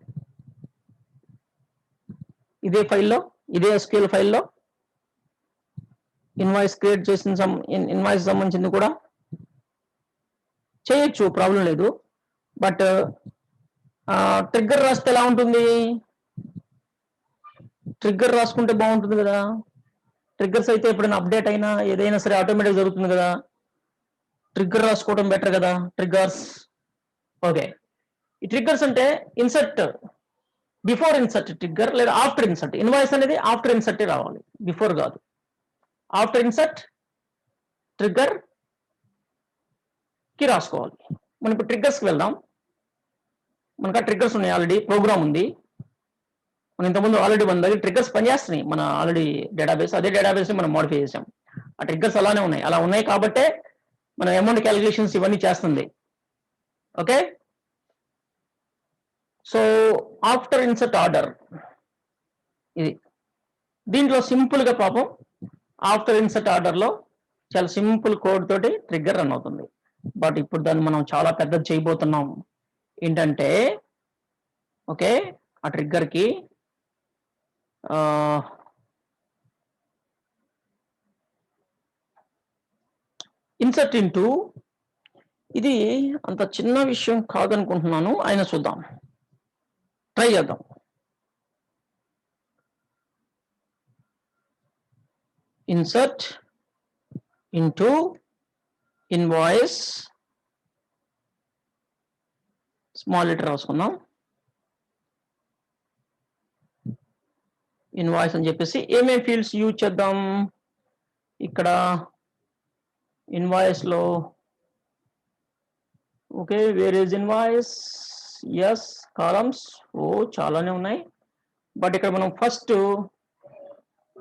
ఇదే ఫైల్లో, ఇదే ఎస్క్యూఎల్ ఫైల్లో ఇన్వాయిస్ క్రియేట్ చేసిన ఇన్వాయిస్ సంబంధించింది కూడా చేయొచ్చు, ప్రాబ్లం లేదు. బట్ ట్రిగ్గర్ రాస్తే ఎలా ఉంటుంది? ట్రిగ్గర్ రాసుకుంటే బాగుంటుంది కదా. ట్రిగ్గర్స్ అయితే ఎప్పుడైనా అప్డేట్ అయినా ఏదైనా సరే ఆటోమేటిక్ జరుగుతుంది కదా. ట్రిగ్గర్ రాసుకోవడం బెటర్ కదా, ట్రిగ్గర్స్. ఓకే, ఈ ట్రిగ్గర్స్ అంటే ఇన్సర్ట్, బిఫోర్ ఇన్సర్ట్ ట్రిగ్గర్ లేదా ఆఫ్టర్ ఇన్సర్ట్. ఇన్వాయిస్ అనేది ఆఫ్టర్ ఇన్సర్ట్ రావాలి, బిఫోర్ కాదు. ఆఫ్టర్ ఇన్సర్ట్ ట్రిగ్గర్ కి రాసుకోవాలి. మనం ఇప్పుడు ట్రిగ్గర్స్కి వెళ్దాం. మనకు ట్రిగ్గర్స్ ఉన్నాయి, ఆల్రెడీ ప్రోగ్రామ్ ఉంది. మనం ఇంతకుముందు ఆల్రెడీ మన దగ్గర ట్రిగ్గర్స్ పనిచేస్తున్నాయి, మన ఆల్రెడీ డేటాబేస్. అదే డేటాబేస్ మనం మోడిఫై చేసాం. ఆ ట్రిగ్గర్స్ అలానే ఉన్నాయి. అలా ఉన్నాయి కాబట్టే మనం అమౌంట్ క్యాలిక్యులేషన్స్ ఇవన్నీ చేస్తుంది. Okay, so after insert order ఇది. దీంట్లో సింపుల్ గా పాపం ఆఫ్టర్ ఇన్సర్ట్ ఆర్డర్ లో చాలా సింపుల్ కోడ్ తోటి ట్రిగ్గర్ రన్ అవుతుంది. బట్ ఇప్పుడు దాన్ని మనం చాలా పెద్దది చేయబోతున్నాం. ఏంటంటే ఓకే, ఆ ట్రిగ్గర్ కి ఇన్సర్ట్ ఇంటూ, ఇది అంత చిన్న విషయం కాదనుకుంటున్నాను, అయినా చూద్దాం, ట్రై చేద్దాం. Insert into invoice, small letter రాసుకుందాం, ఇన్వాయిస్ అని చెప్పేసి ఏమేమి ఫీల్డ్స్ యూజ్ చేద్దాం ఇక్కడ ఇన్వాయిస్ లో. Okay, where is invoice? Yes, columns. ఓ చాలానే ఉన్నాయి. బట్ ఇక్కడ మనం ఫస్ట్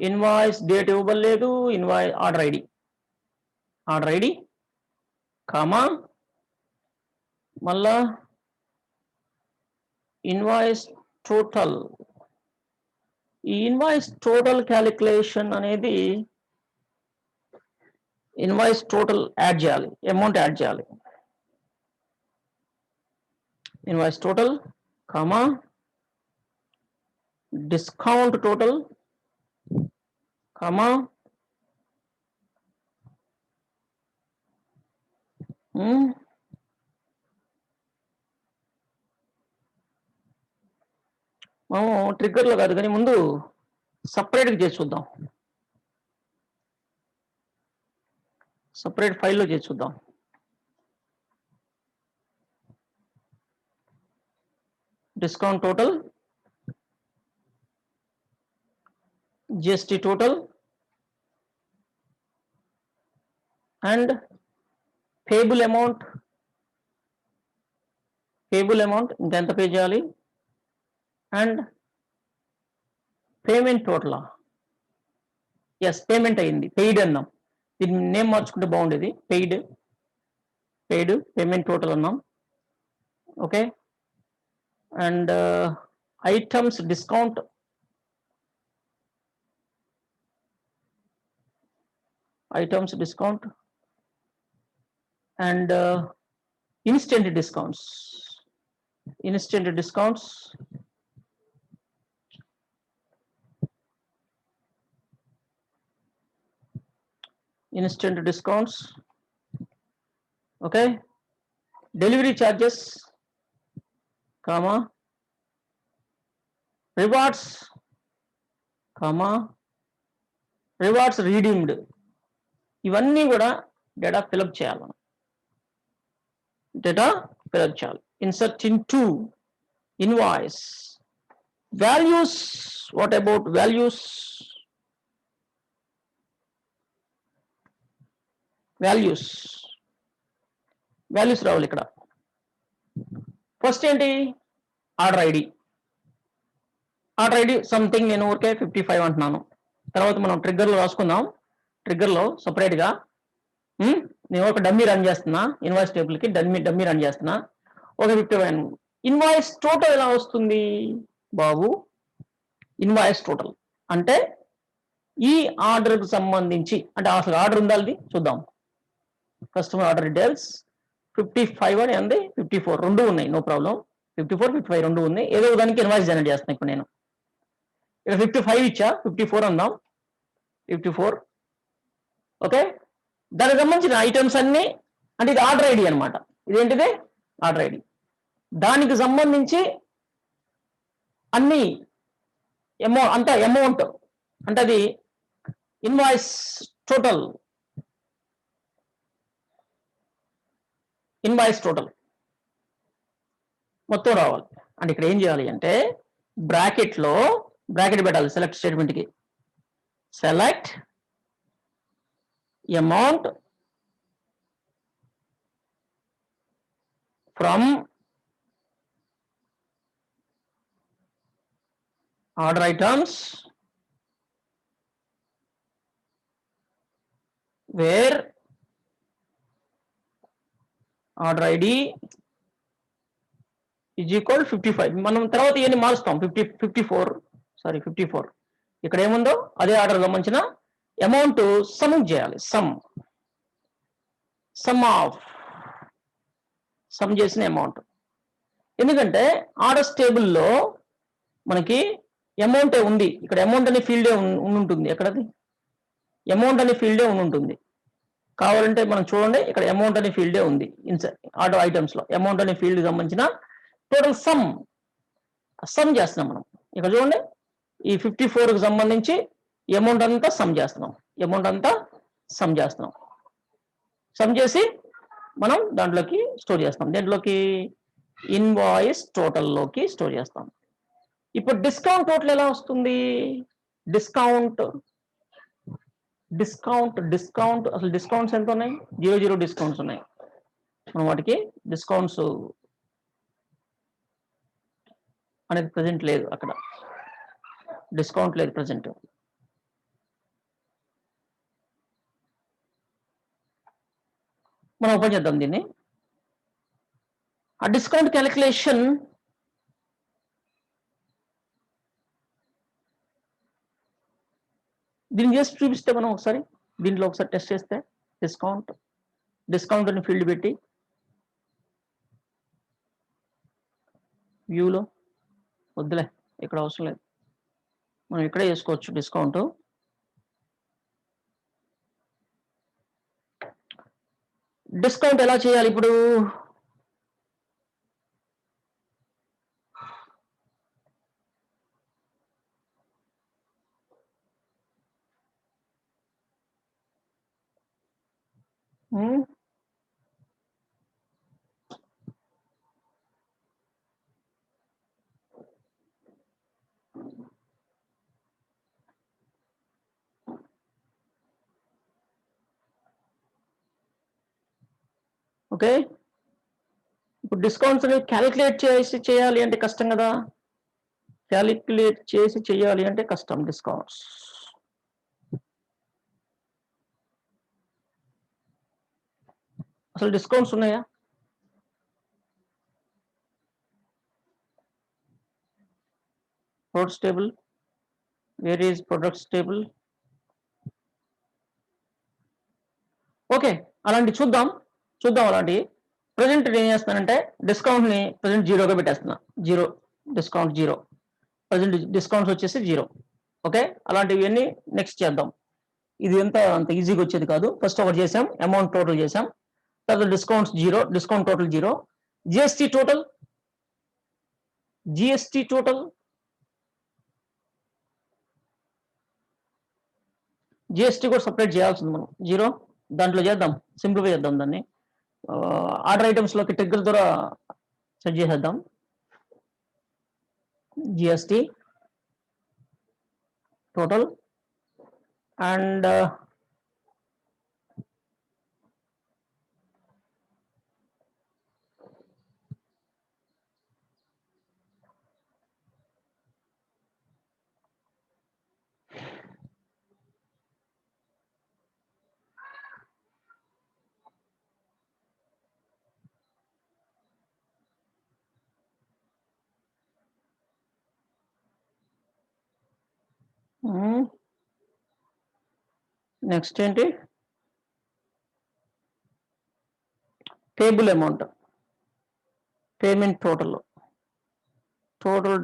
ఇన్వాయిస్ డేట్ ఇవ్వలేదు, ఇన్వాయిస్ ఆర్డర్ ఐడి కామా, మళ్ళా ఇన్వాయిస్ టోటల్. ఈ ఇన్వాయిస్ టోటల్ క్యాలిక్యులేషన్ అనేది ఇన్వాయిస్ టోటల్ యాడ్ చేయాలి, అమౌంట్ యాడ్ చేయాలి. Invoice total comma discount total comma మనం ట్రిగ్గర్లో కాదు కానీ ముందు సపరేట్గా చేసి చూద్దాం, సపరేట్ ఫైల్లో చేసి చూద్దాం. Discount total, GST total and payable amount ఇంకెంత పే చేయాలి, and payment total. Yes, payment అయింది, పెయిడ్ అన్నాం. దీన్ని నేమ్ మార్చుకుంటే బాగుండేది, పెయిడ్ పేమెంట్ టోటల్ అన్నాం. Okay, and items discount, and instant discounts, instant discounts, okay, delivery charges comma rewards comma rewards redeemed. ఇవన్నీ కూడా డేటా ఫిలప్ చేయాలి, insert into invoice. Values, what about values? Values రావాలి ఇక్కడ. First ఏంటి? Order ID. Order ID something నేను ఊరికే 55 అంటున్నాను. తర్వాత మనం ట్రిగ్గర్లో రాసుకుందాం. ట్రిగ్గర్లో సపరేట్గా నేను ఒక డమ్మీ రన్ చేస్తున్నా, ఇన్వాయిస్ టేబుల్కి డమ్మీ రన్ చేస్తున్నా. ఒక 51 ఇన్వాయిస్ టోటల్ ఎలా వస్తుంది బాబు? ఇన్వాయిస్ టోటల్ అంటే ఈ ఆర్డర్కి సంబంధించి, అంటే అసలు ఆర్డర్ ఉందా అది చూద్దాం. కస్టమర్ ఆర్డర్ డీటెయిల్స్ 55 అని ఉంది, 54 రెండు ఉన్నాయి, నో ప్రాబ్లం. 54, 55 రెండు ఉన్నాయి. ఏదో దానికి ఇన్వాయిస్ జనరేట్ చేస్తున్నాను ఇప్పుడు నేను. ఇక్కడ 55 ఇచ్చా, 54 అందాం. 54 ఓకే. దానికి సంబంధించిన ఐటమ్స్ అన్ని, అంటే ఇది ఆర్డర్ ఐడి అనమాట. ఇదేంటిది? Order ID. దానికి సంబంధించి అన్ని అంత అమౌంట్, అంటే అది ఇన్వాయిస్ టోటల్ మొత్తం రావాలి. అంటే ఇక్కడ ఏం చేయాలి అంటే బ్రాకెట్ పెట్టాలి. సెలెక్ట్ స్టేట్మెంట్కి select amount from order items where order ID is equal 55. మనం తర్వాత ఇవన్నీ మారుస్తాం. 54 ఇక్కడ ఏముందో అదే ఆర్డర్ సంబంధించిన అమౌంట్ సమ్ చేయాలి. సమ్ చేసిన అమౌంట్. ఎందుకంటే ఆర్డర్స్ టేబుల్లో మనకి అమౌంటే ఉంది. ఇక్కడ అమౌంట్ అనే ఫీల్డే ఉంటుంది. ఎక్కడది? అమౌంట్ అనే ఫీల్డే ఉంటుంది. కావాలంటే మనం చూడండి, ఇక్కడ అమౌంట్ అనే ఫీల్డే ఉంది. ఆర్డర్ ఐటమ్స్ లో అమౌంట్ అనే ఫీల్డ్ సంబంధించిన టోటల్ సమ్ చేస్తున్నాం మనం. ఇక్కడ చూడండి, ఈ 54కి సంబంధించి అమౌంట్ అంతా సమ్ చేస్తున్నాం. సమ్ చేసి మనం దాంట్లోకి స్టోర్ చేస్తాం. దేంట్లోకి? ఇన్వాయిస్ టోటల్లోకి స్టోర్ చేస్తాం. ఇప్పుడు డిస్కౌంట్ టోటల్ ఎలా వస్తుంది? డిస్కౌంట్ అసలు డిస్కౌంట్స్ ఎంత ఉన్నాయి? 0 డిస్కౌంట్స్ ఉన్నాయి. మనం వాటికి డిస్కౌంట్స్ అనేది ప్రజెంట్ లేదు. అక్కడ డిస్కౌంట్ లేదు ప్రజెంట్. మనం ఓపెన్ చేద్దాం దీన్ని. ఆ డిస్కౌంట్ క్యాలిక్యులేషన్ దీన్ని చేసి చూపిస్తే మనం ఒకసారి దీంట్లో ఒకసారి టెస్ట్ చేస్తే డిస్కౌంట్ అని ఫీల్డ్ పెట్టి వ్యూలో వద్దులే, ఇక్కడ అవసరం లేదు, మనం ఇక్కడే చేసుకోవచ్చు. డిస్కౌంట్ ఎలా చేయాలి ఇప్పుడు? ఓకే, ఇప్పుడు డిస్కౌంట్స్ అనేవి క్యాలిక్యులేట్ చేయాలి అంటే కష్టం కదా. క్యాలిక్యులేట్ చేసి చేయాలి అంటే కష్టం. డిస్కౌంట్స్ అసలు డిస్కౌంట్స్ ఉన్నాయా? Products table, where is products table? Okay, అలాంటి చూద్దాం. అలాంటి ప్రజెంట్ ఏం చేస్తానంటే డిస్కౌంట్ ని ప్రజెంట్ 0గా పెట్టేస్తున్నా. డిస్కౌంట్ 0. ప్రజెంట్ డిస్కౌంట్స్ వచ్చేసి 0. ఓకే, అలాంటివన్నీ నెక్స్ట్ చేద్దాం. ఇది అంత ఈజీగా వచ్చేది కాదు. ఫస్ట్ ఒకటి చేసాం, అమౌంట్ టోటల్ చేసాం. తర్వాత discounts 0, discount total 0. GST total GST కూడా సపరేట్ చేయాల్సింది మనం. 0 దాంట్లో చేద్దాం, సింప్లిఫై చేద్దాం దాన్ని. ఆర్డర్ ఐటమ్స్ లోకి ట్రిగ్గర్ ద్వారా సెట్ చేసేద్దాం. జిఎస్టీ టోటల్ అండ్ నెక్స్ట్ ఏంటి? Table amount, payment total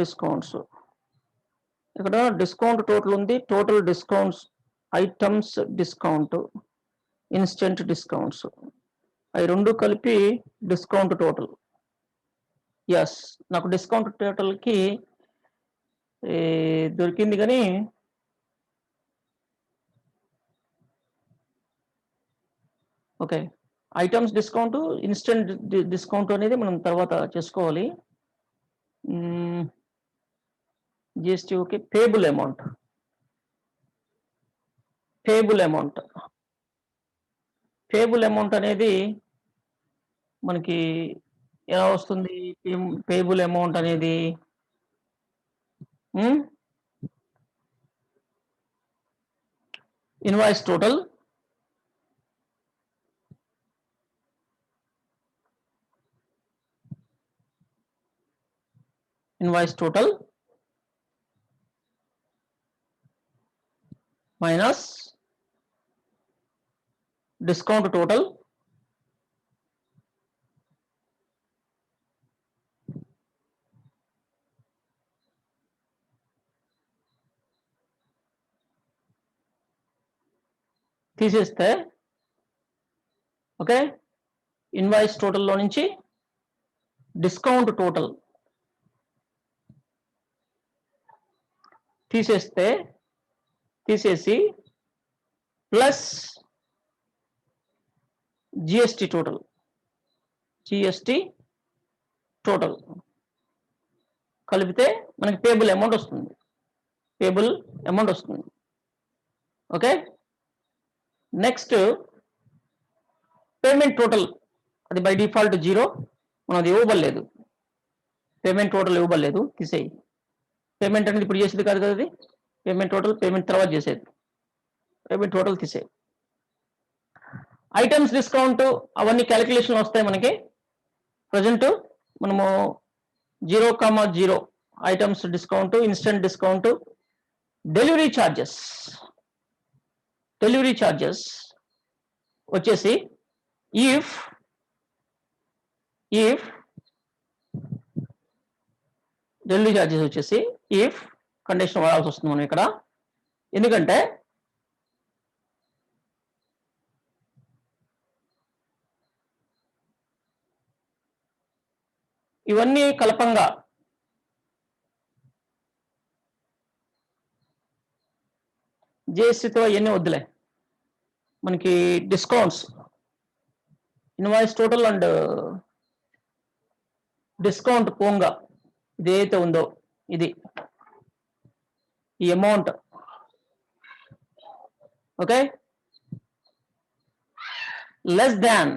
discounts. ఇక్కడ డిస్కౌంట్ టోటల్ ఉంది, total discounts, items discount, instant discounts, అవి రెండు కలిపి డిస్కౌంట్ టోటల్. ఎస్, నాకు డిస్కౌంట్ టోటల్కి దొరికింది, కానీ okay, items discount, instant discount అనేది మనం తర్వాత చేసుకోవాలి. GST okay. పేబుల్ అమౌంట్ అనేది మనకి ఎలా వస్తుంది? పేబుల్ అమౌంట్ అనేది invoice total minus discount total తీసేస్తే, ఓకే, ఇన్వాయిస్ టోటల్లో నుంచి డిస్కౌంట్ టోటల్ తీసేసి ప్లస్ జిఎస్టీ టోటల్ కలిపితే మనకి పేబుల్ అమౌంట్ వస్తుంది. ఓకే, నెక్స్ట్ పేమెంట్ టోటల్, అది బై డిఫాల్ట్ 0, మనం అది ఇవ్వబడలేదు. పేమెంట్ టోటల్ ఇవ్వబడలేదు, తీసేయి. పేమెంట్ అనేది ఇప్పుడు చేసేది కాదు కదా, అది పేమెంట్ తర్వాత చేసేది. పేమెంట్ టోటల్ తీసేయి. ఐటమ్స్ డిస్కౌంట్ అవన్నీ క్యాలిక్యులేషన్ వస్తాయి మనకి. ప్రజెంట్ మనము 0,0 items discount, instant discount, delivery charges వచ్చేసి ఇఫ్ డెలివరీ ఛార్జెస్ వచ్చేసి ఇఫ్ కండిషన్ వాడాల్సి వస్తుంది మనం ఇక్కడ. ఎందుకంటే ఇవన్నీ కలపంగా జిఎస్టీతో ఇవన్నీ వద్దులే, మనకి discounts, invoice total and discount పోంగా ఇదైతే ఉందో ఇది ఈ amount, okay, less than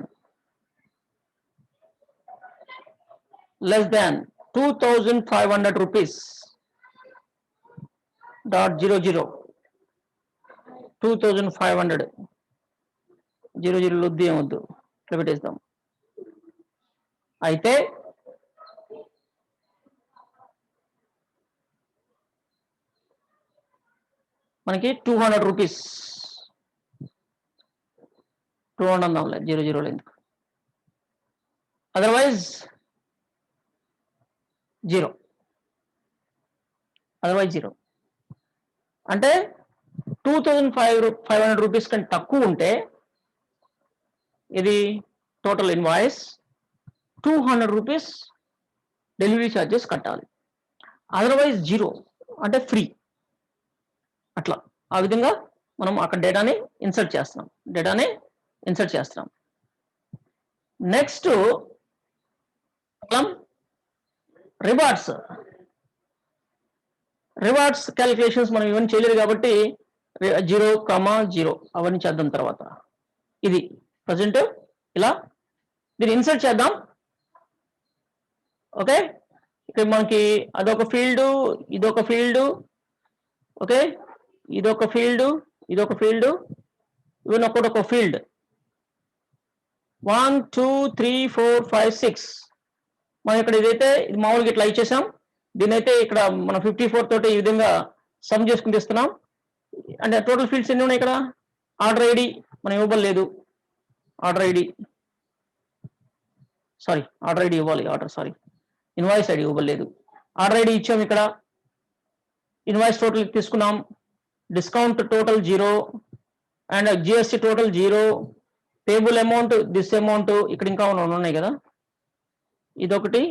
2,500 rupees. .00 2,500 00 వద్దు, ఏమొద్దు, ఇట్లా పెట్టేస్తాం. అయితే మనకి 200 రూపీస్, 200 అందాంలే, 00 ఎందుకు, అదర్వైజ్ 0, అంటే 2,500 రూపీస్ కంటే తక్కువ ఉంటే ఇది total invoice 200 rupees delivery charges కట్టాలి. అదర్వైజ్ 0 అంటే ఫ్రీ. అట్లా ఆ విధంగా మనం అక్కడ డేటాని ఇన్సర్ట్ చేస్తున్నాం. నెక్స్ట్ రివార్డ్స్ క్యాలిక్యులేషన్స్ మనం ఇవన్నీ చేయలేదు కాబట్టి 0,0 అవన్నీ చేద్దాం తర్వాత. ఇది ప్రజెంట్ ఇలా దీన్ని ఇన్సర్ట్ చేద్దాం. ఓకే, ఇక్కడ మనకి అదొక ఫీల్డ్, ఇదొక ఫీల్డ్, ఓకే, ఇదొక ఫీల్డ్, ఇవన్నీ ఒక్కొక్క ఫీల్డ్. 1 2 3 4 5 6 మనం ఇక్కడ ఇదైతే ఇది మామూలుగా ఇట్లా ఇచ్చేసాం. దీని అయితే ఇక్కడ మనం 54 తోటి ఈ విధంగా సమ్ చేసుకుని తీస్తున్నాం. అంటే టోటల్ ఫీల్డ్స్ ఎన్ని ఉన్నాయి ఇక్కడ? ఆర్డర్ ఐడి మనం ఇవ్వలేదు, order ID sorry order ID ఇవ్వాలి, ఇన్వాయిస్ ఐడి ఇవ్వలేదు. ఆర్డర్ ఐడి ఇచ్చాము, ఇక్కడ ఇన్వాయిస్ టోటల్ తీసుకున్నాం, discount total 0 and GST total 0, payable amount this amount, ఇక్కడ ఇంకా ఉన్నాయి కదా, ఇదొకటి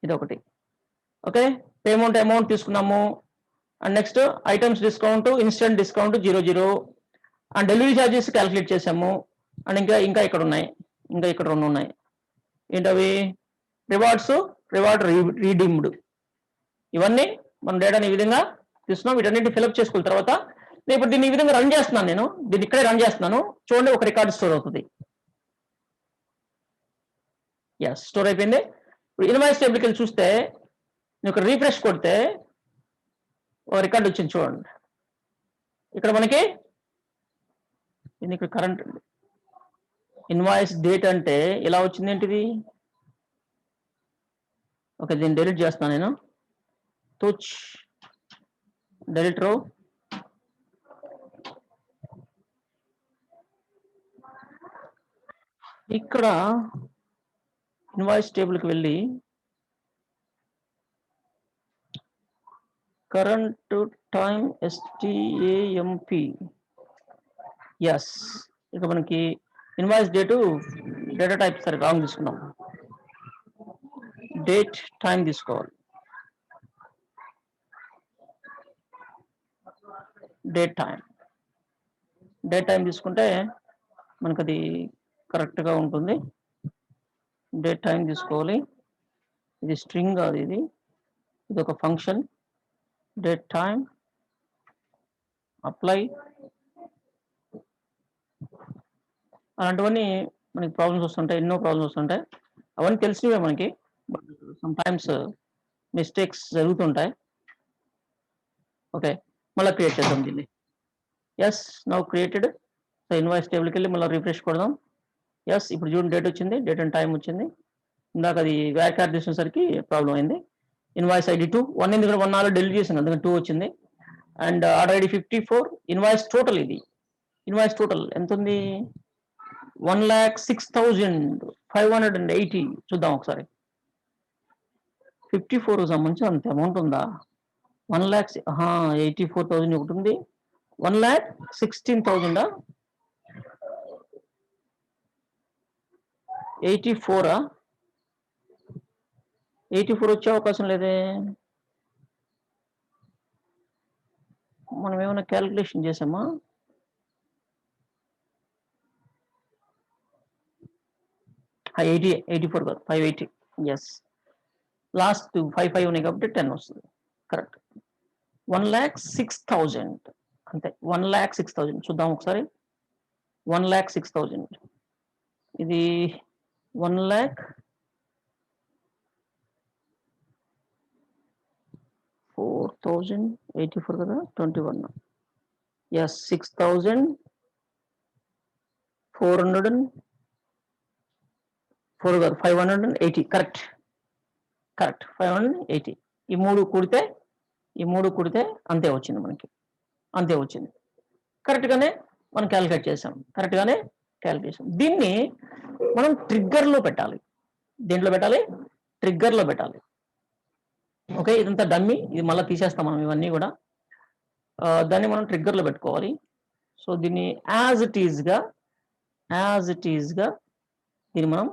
ఇదొకటి. ఓకే, పేమెంట్ అమౌంట్ తీసుకున్నాము. And next items discount, instant discount 00 and delivery charges calculate చేసాము. అండ్ ఇంకా ఇక్కడ ఉన్నాయి, ఇంకా ఇక్కడ 2 ఉన్నాయి. ఏంటవి? Rewards, reward redeemed. ఇవన్నీ మనం డేటాని ఈ విధంగా తీసుకున్నాం. వీటన్నిటిని ఫిల్అప్ చేసుకున్న తర్వాత నేను ఇప్పుడు దీన్ని ఈ విధంగా రన్ చేస్తున్నాను, నేను దీన్ని ఇక్కడే రన్ చేస్తున్నాను. చూడండి, ఒక రికార్డ్ స్టోర్ అవుతుంది. ఎస్, స్టోర్ అయిపోయింది. ఇప్పుడు ఇన్వాయిస్ టేబుల్కి వెళ్ళి చూస్తే నేను ఇక్కడ రీఫ్రెష్ కొడితే ఒక రికార్డ్ వచ్చింది చూడండి. ఇక్కడ మనకి ఇక్కడ కరెంట్ ఇన్వాయిస్ డేట్ అంటే ఇలా వచ్చింది. ఏంటిది? ఓకే, దీన్ని డెలీట్ చేస్తున్నాను నేను. తుచ్ డెలీట్ రో. ఇక్కడ ఇన్వాయిస్ టేబుల్కి వెళ్ళి కరెంట్ టైం STAMP. ఎస్, ఇక మనకి ఇన్వాయిస్ డేటు డేటా టైప్ సరే రాంగ్ తీసుకున్నాం, డేట్ టైం తీసుకోవాలి. డేట్ టైం తీసుకుంటే మనకు అది కరెక్ట్గా ఉంటుంది. డేట్ టైం తీసుకోవాలి. ఇది స్ట్రింగ్ కాదు, ఇది ఒక ఫంక్షన్. Date time apply. అలాంటివన్నీ మనకి ప్రాబ్లమ్స్ వస్తుంటాయి, ఎన్నో ప్రాబ్లమ్స్ వస్తుంటాయి. అవన్నీ తెలిసినవే మనకి, బట్ సమ్ టైమ్స్ మిస్టేక్స్ జరుగుతుంటాయి. ఓకే, మళ్ళీ క్రియేట్ చేద్దాం దీన్ని. Yes, now created. So invoice టేబుల్కి వెళ్ళి మళ్ళీ రిఫ్రెష్ కొడదాం. ఎస్, ఇప్పుడు చూడండి, డేట్ వచ్చింది, డేట్ అండ్ టైం వచ్చింది. ఇందాక అది వ్యాక్యార్ చేసేసరికి ప్రాబ్లం అయింది. ఇన్వాయిస్ ఐడి 2, 1 ఎందుకంటే 1 ఆల్రెడీ డెలిట్ చేసింది, అందుకని 2 వచ్చింది. And order ID 54. Invoice total, ఇది ఇన్వాయిస్ టోటల్ ఎంత ఉంది? 1,06,580. చూద్దాం ఒకసారి. 54 సంబంధించి అంత అమౌంట్ ఉందా? 1,84,000 ఒకటి ఉంది. 1,16,000 84 84 వచ్చే అవకాశం లేదే. మనం ఏమైనా క్యాలిక్యులేషన్ చేసామా? ఆ 84 కాదు, 580. ఎస్, లాస్ట్ 55 ఉన్నాయి కాబట్టి 10 వస్తుంది. కరెక్ట్. 1,06,000 అంతే. 1,06,000 చూద్దాం ఒకసారి. 1,06,000 ఇది 1,04,084 కదా, 21. ఎస్, 6,404 కాదు, 580. కరెక్ట్ 580. ఈ మూడు కూడితే అంతే వచ్చింది మనకి, అంతే వచ్చింది. కరెక్ట్గానే మనం క్యాలిక్యులేట్ చేసాం, దీన్ని మనం ట్రిగ్గర్లో పెట్టాలి. దేంట్లో పెట్టాలి? ట్రిగ్గర్లో పెట్టాలి. ఓకే, ఇదంతా డమ్మీ, ఇది మళ్ళీ తీసేస్తాం మనం ఇవన్నీ కూడా. దాన్ని మనం ట్రిగ్గర్లో పెట్టుకోవాలి. సో దీన్ని యాజ్ ఇట్ ఈజ్గా దీన్ని మనం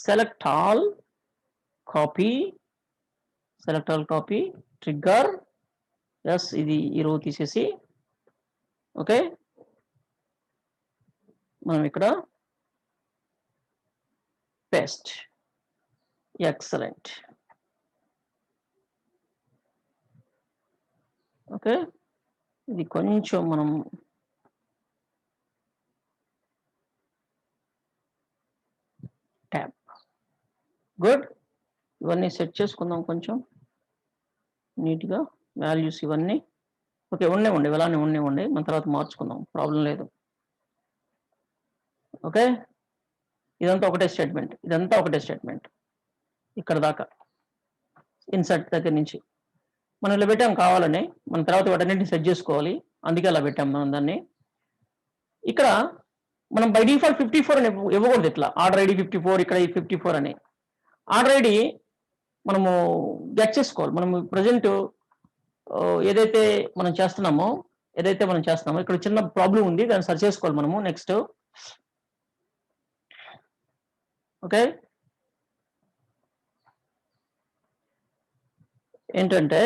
select all copy trigger. Yes, ఇది ఈ రో తీసేసి, ఓకే, మనం ఇక్కడ పేస్ట్. ఎక్సలెంట్. ఓకే, ఇది కొంచెం మనం ట్యాప్. గుడ్, ఇవన్నీ సెట్ చేసుకుందాం కొంచెం నీట్గా. వాల్యూస్ ఇవన్నీ ఓకే ఉండే ఇలానే ఉండే మన తర్వాత మార్చుకుందాం, ప్రాబ్లం లేదు. ఓకే, ఇదంతా ఒకటే స్టేట్మెంట్, ఇక్కడ దాకా ఇన్సర్ట్ దగ్గర నుంచి. మనం ఇలా పెట్టాం కావాలని, మనం తర్వాత వాటన్నిటిని సెట్ చేసుకోవాలి. అందుకే అలా పెట్టాం మనం దాన్ని. ఇక్కడ మనం బై డిఫాల్ట్ 54 అని ఇవ్వకూడదు ఇట్లా. ఆర్డర్ ఐడి 54 ఇక్కడ 54 అని. ఆర్డర్ ఐడి మనము గెట్ చేసుకోవాలి. మనం ప్రెజెంట్ ఏదైతే మనం చేస్తున్నామో ఇక్కడ చిన్న ప్రాబ్లం ఉంది. దాన్ని సరి చేసుకోవాలి మనము నెక్స్ట్. ఓకే. ఏంటంటే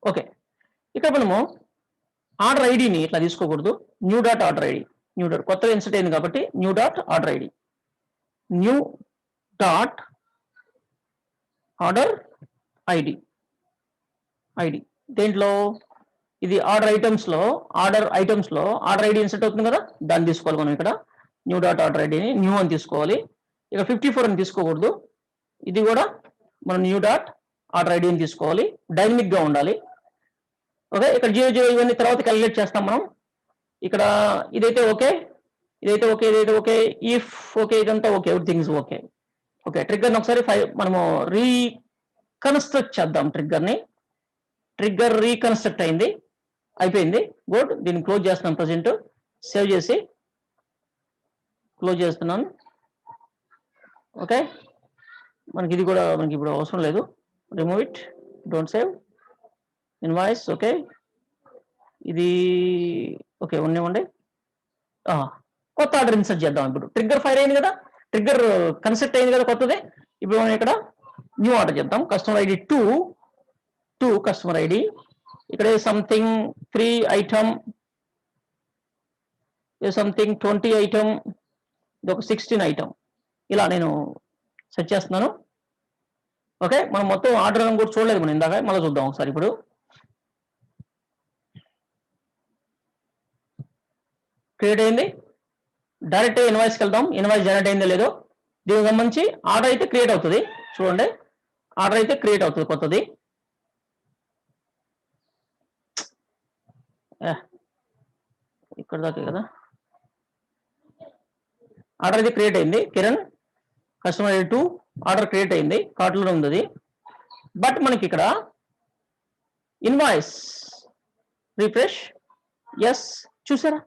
ఓకే. ఇక్కడ మనము ఆర్డర్ ఐడిని ఇట్లా తీసుకోకూడదు. New dot order ID, new dot కొత్తగా ఇన్సర్ట్ అయింది కాబట్టి new dot order ID, new dot order ID. దేంట్లో ఇది ఆర్డర్ ఐటమ్స్లో ఆర్డర్ ఐడి ఇన్సర్ట్ అవుతుంది కదా, దాన్ని తీసుకోవాలి మనం. ఇక్కడ న్యూ డాట్ ఆర్డర్ ఐడిని న్యూ అని తీసుకోవాలి. ఇక 54 అని తీసుకోకూడదు. ఇది కూడా మనం న్యూ డాట్ ఆర్డర్ ఐడి అని తీసుకోవాలి. డైనమిక్ గా ఉండాలి. ఓకే. ఇక్కడ 00 ఇవన్నీ తర్వాత క్యాలిక్యులేట్ చేస్తాం మనం. ఇక్కడ ఇదైతే ఓకే, ఇఫ్ ఓకే, ఇదంతా okay, everything is okay. Okay. ట్రిగ్గర్ని ఒకసారి మనము రీకన్స్ట్రక్ట్ చేద్దాం. ట్రిగ్గర్ రీకన్స్ట్రక్ట్ అయిపోయింది. గుడ్. దీన్ని క్లోజ్ చేస్తున్నాం. ప్రజెంట్ సేవ్ చేసి క్లోజ్ చేస్తున్నాను. ఓకే. మనకి ఇది కూడా మనకి ఇప్పుడు అవసరం లేదు. Remove it, don't save invoice. Okay. ఇది ఓకే ఉండే కొత్త ఆర్డర్ ఇన్సర్ట్ చేద్దాం. ఇప్పుడు ట్రిగ్గర్ ఫైర్ అయింది కదా, ట్రిగ్గర్ కన్సెప్ట్ అయింది కదా కొత్తది. ఇప్పుడు మనం ఇక్కడ న్యూ ఆర్డర్ చేద్దాం. Customer ID 2 customer ID. ఇక్కడ సంథింగ్ 3 ఐటమ్, సంథింగ్ 20 ఐటమ్, ఇది ఒక 16 ఐటమ్. ఇలా నేను సెట్ చేస్తున్నాను. ఓకే. మనం మొత్తం ఆర్డర్ కూడా చూడలేదు మనం ఇందాక, మళ్ళీ చూద్దాం ఒకసారి. ఇప్పుడు క్రియేట్ అయింది. డైరెక్ట్ ఇన్వాయిస్కి వెళ్దాం. ఇన్వాయిస్ జనరేట్ అయిందో లేదో దీనికి సంబంధించి ఆర్డర్ అయితే క్రియేట్ అవుతుంది. చూడండి, ఆర్డర్ అయితే క్రియేట్ అవుతుంది కొత్తది. ఇక్కడ దాకా కదా ఆర్డర్ అయితే క్రియేట్ అయింది. Kiran customer ID 2 order create అయింది, కార్ట్లో ఉంది. బట్ మనకి ఇక్కడ ఇన్వాయిస్ రిఫ్రెష్, ఎస్ చూసారా,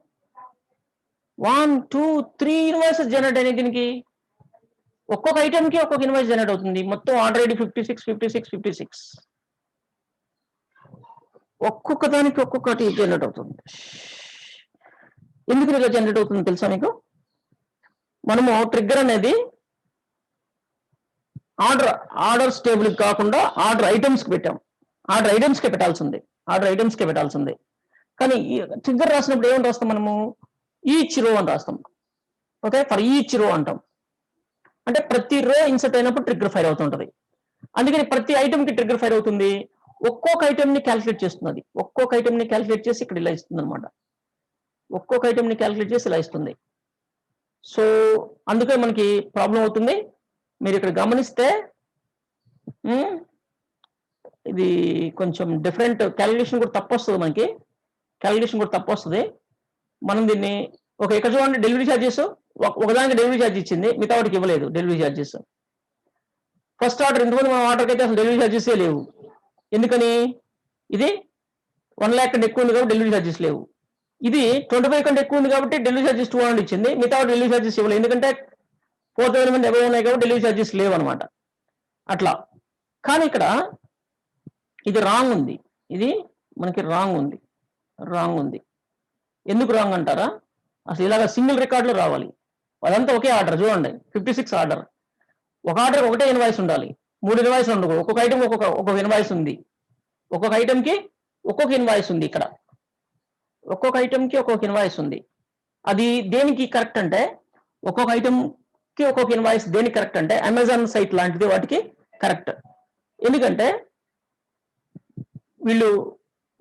1 2 3 ఇన్వాయిసెస్ జనరేట్ అయినాయి. దీనికి ఒక్కొక్క ఐటమ్కి ఒక్కొక్క ఇన్వాయిస్ జనరేట్ అవుతుంది. మొత్తం ఆర్డర్ ఐడి 56 ఒక్కొక్క దానికి ఒక్కొక్కటి జనరేట్ అవుతుంది. ఎందుకు ఇలా జనరేట్ అవుతుందో తెలుసా మీకు? మనము ట్రిగ్గర్ అనేది ఆర్డర్స్ టేబుల్ కాకుండా ఆర్డర్ ఐటమ్స్కి పెట్టాం. ఆర్డర్ ఐటమ్స్కే పెట్టాల్సింది. కానీ ట్రిగ్గర్ రాసినప్పుడు ఏమని రాస్తాం మనము? ఈచ్ రో అని రాస్తాం. ఓకే. ఫర్ ఈచ్ రో అంటాం. అంటే ప్రతి రో ఇన్సర్ట్ అయినప్పుడు ట్రిగ్గర్ ఫైర్ అవుతుంటది. అందుకని ప్రతి ఐటమ్కి ట్రిగ్గర్ ఫైర్ అవుతుంది. ఒక్కొక్క ఐటమ్ని క్యాలిక్యులేట్ చేస్తుంది. ఒక్కొక్క ఐటమ్ని క్యాలిక్యులేట్ చేసి ఇక్కడ ఇలా ఇస్తుంది అనమాట. ఒక్కొక్క ఐటమ్ని క్యాలిక్యులేట్ చేసి ఇలా ఇస్తుంది. సో అందుకే మనకి ప్రాబ్లం అవుతుంది. మీరు ఇక్కడ గమనిస్తే ఇది కొంచెం డిఫరెంట్ క్యాలిక్యులేషన్ కూడా తప్పు వస్తుంది. మనం దీన్ని ఇక్కడ చూడండి, డెలివరీ ఛార్జెస్ ఒకదానికి డెలివరీ ఛార్జ్ ఇచ్చింది, మిగతా వాటికి ఇవ్వలేదు డెలివరీ ఛార్జెస్. ఫస్ట్ ఆర్డర్ ఇంతకుముందు మన ఆర్డర్కి అయితే అసలు డెలివరీ ఛార్జెసే లేవు. ఎందుకని? ఇది 1 lakh కంటే ఎక్కువ ఉంది కాబట్టి డెలివరీ ఛార్జెస్ లేవు. ఇది 25 కంటే ఎక్కువ ఉంది కాబట్టి డెలివరీ ఛార్జెస్ 200 ఇచ్చింది, మిగతా డెలివరీ ఛార్జెస్ ఇవ్వలేదు. ఎందుకంటే 4,000 మంది ఎవరు ఉన్నాయి కాబట్టి డెలివరీ ఛార్జెస్ లేవు అనమాట. అట్లా. కానీ ఇక్కడ ఇది రాంగ్ ఉంది. ఇది మనకి రాంగ్ ఉంది. ఎందుకు రాంగ్ అంటారా? అసలు ఇలాగ సింగిల్ రికార్డులో రావాలి. అదంతా ఒకే ఆర్డర్. చూడండి, 56 ఆర్డర్. ఒక ఆర్డర్ ఒకటే ఇన్వాయిస్ ఉండాలి. 3 ఇన్వాయిస్ ఉండవు. ఒక్కొక్క ఐటమ్ ఒక్కొక్క ఇన్వాయిస్ ఉంది. ఒక్కొక్క ఐటమ్కి ఒక్కొక్క ఇన్వాయిస్ ఉంది. ఇక్కడ ఒక్కొక్క ఐటమ్కి ఒక్కొక్క ఇన్వాయిస్ ఉంది. అది దేనికి కరెక్ట్ అంటే, ఒక్కొక్క ఐటమ్కి ఒక్కొక్క ఇన్వాయిస్ దేనికి కరెక్ట్ అంటే అమెజాన్ సైట్ లాంటిది వాటికి కరెక్ట్. ఎందుకంటే వీళ్ళు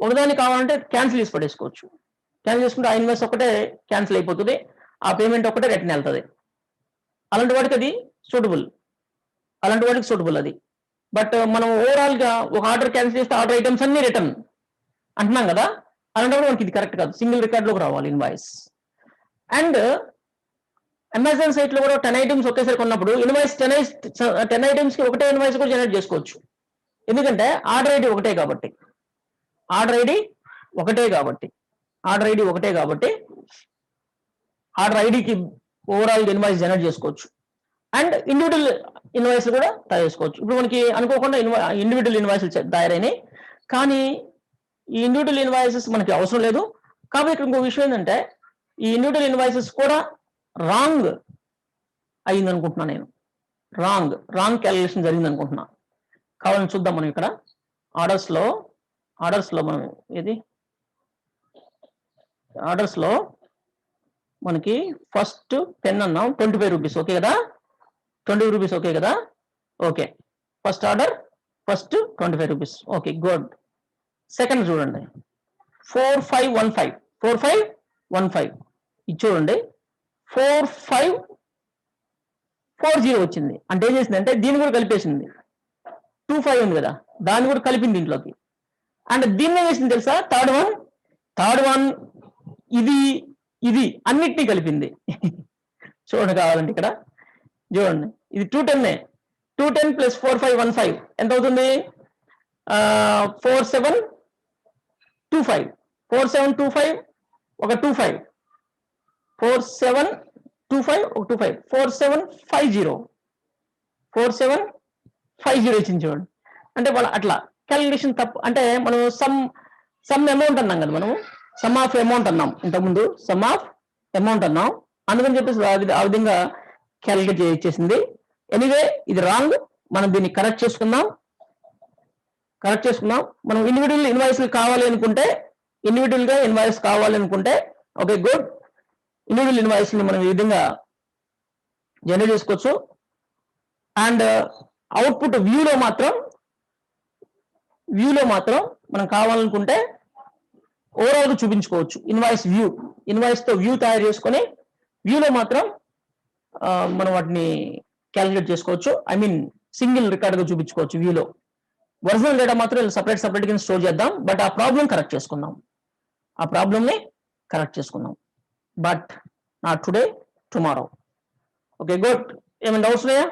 ఒకదాన్ని కావాలంటే క్యాన్సిల్ చేసి పడేసుకోవచ్చు. క్యాన్సిల్ చేసుకుంటే ఆ ఇన్వాయిస్ ఒకటే క్యాన్సిల్ అయిపోతుంది, ఆ పేమెంట్ ఒకటే రిటర్న్ వెళ్తుంది. అలాంటి వాటికి అది సూటబుల్ అది. బట్ మనం ఓవరాల్ గా ఒక ఆర్డర్ క్యాన్సిల్ చేస్తే ఆర్డర్ ఐటమ్స్ అన్ని రిటర్న్. అంటున్నాం కదా, అలాంటప్పుడు మనకి ఇది కరెక్ట్ కాదు, సింగిల్ రికార్డ్లోకి రావాలి ఇన్వాయిస్. అండ్ అమెజాన్ సైట్లో కూడా 10 ఐటమ్స్ ఒకేసారి కొన్నప్పుడు ఇన్వాయిస్ 10 ఐటమ్స్కి ఒకటే ఇన్వాయిస్ కూడా జనరేట్ చేసుకోవచ్చు. ఎందుకంటే ఆర్డర్ ఐడి ఒకటే కాబట్టి, ఆర్డర్ ఐడి ఒకటే కాబట్టి ఆర్డర్ ఐడికి ఓవరాల్ ఇన్వాయిస్ జనరేట్ చేసుకోవచ్చు. అండ్ ఇండివిజువల్ ఇన్వాయిస్ కూడా తయారు చేసుకోవచ్చు. ఇప్పుడు మనకి అనుకోకుండా ఇండివిజువల్ ఇన్వాయిస్ తయారైనాయి, కానీ ఈ ఇండివిజువల్ ఇన్వాయిసెస్ మనకి అవసరం లేదు. కాబట్టి ఇక్కడ ఇంకో విషయం ఏంటంటే ఈ ఇండివిజువల్ ఇన్వాయిసెస్ కూడా రాంగ్ అయింది అనుకుంటున్నా, నేను రాంగ్ క్యాలిక్యులేషన్ జరిగింది అనుకుంటున్నా. కావాలని చూద్దాం మనం ఇక్కడ ఆర్డర్స్లో మనం ఏది ఆర్డర్స్లో మనకి ఫస్ట్ 10 అన్నాం, 25 రూపీస్ ఓకే కదా, 20 రూపీస్ ఓకే కదా, okay. First order first 25 rupees okay good. Second చూడండి 4515 ఇది చూడండి 4540 వచ్చింది. అంటే ఏం చేసింది అంటే దీన్ని కూడా కలిపేసింది, 25 ఉంది కదా దాన్ని కూడా కలిపింది దీంట్లోకి. అండ్ దీన్ని ఏం చేసింది తెలుసా, థర్డ్ వన్ ఇది అన్నిటినీ కలిపింది. చూడండి కావాలంటే ఇక్కడ చూడండి, ఇది 210 ప్లస్ 4515 ఎంత అవుతుంది, 4725 ఒక 25 4750 ఇచ్చింది చూడండి. అంటే వాళ్ళు అట్లా క్యాలిక్యులేషన్ తప్పు. అంటే మనం సమ్ అమౌంట్ అన్నాం కదా, మనము సమ్ ఆఫ్ అమౌంట్ అన్నాం ఇంతకుముందు, సమ్ ఆఫ్ అమౌంట్ అన్నాం, అందుకని చెప్పేసి ఆ విధంగా క్యాలిక్యులేట్ చేసేసింది. ఎనీవే ఇది రాంగ్, మనం దీన్ని కరెక్ట్ చేసుకుందాం. మనం ఇండివిజువల్ ఇన్వాయిస్ కావాలి అనుకుంటే ఓకే గుడ్, ఇండివిజువల్ ఇన్వాయిస్ ని మనం ఈ విధంగా జనరేట్ చేసుకోవచ్చు. అండ్ అవుట్పుట్ వ్యూలో మాత్రం మనం కావాలనుకుంటే ఓవరాల్ గా చూపించుకోవచ్చు. ఇన్వాయిస్ తో వ్యూ తయారు చేసుకొని వ్యూలో మాత్రం మనం వాటిని క్యాలిక్యులేట్ చేసుకోవచ్చు. ఐ మీన్ సింగిల్ రికార్డ్ గా చూపించుకోవచ్చు వ్యూలో. ఒరిజినల్ డేటా మాత్రం సపరేట్ గా స్టోర్ చేద్దాం, బట్ ఆ ప్రాబ్లం కరెక్ట్ చేసుకుందాం. But not today, tomorrow. Okay good. ఏమైనా డౌట్స్ ఉన్నాయా?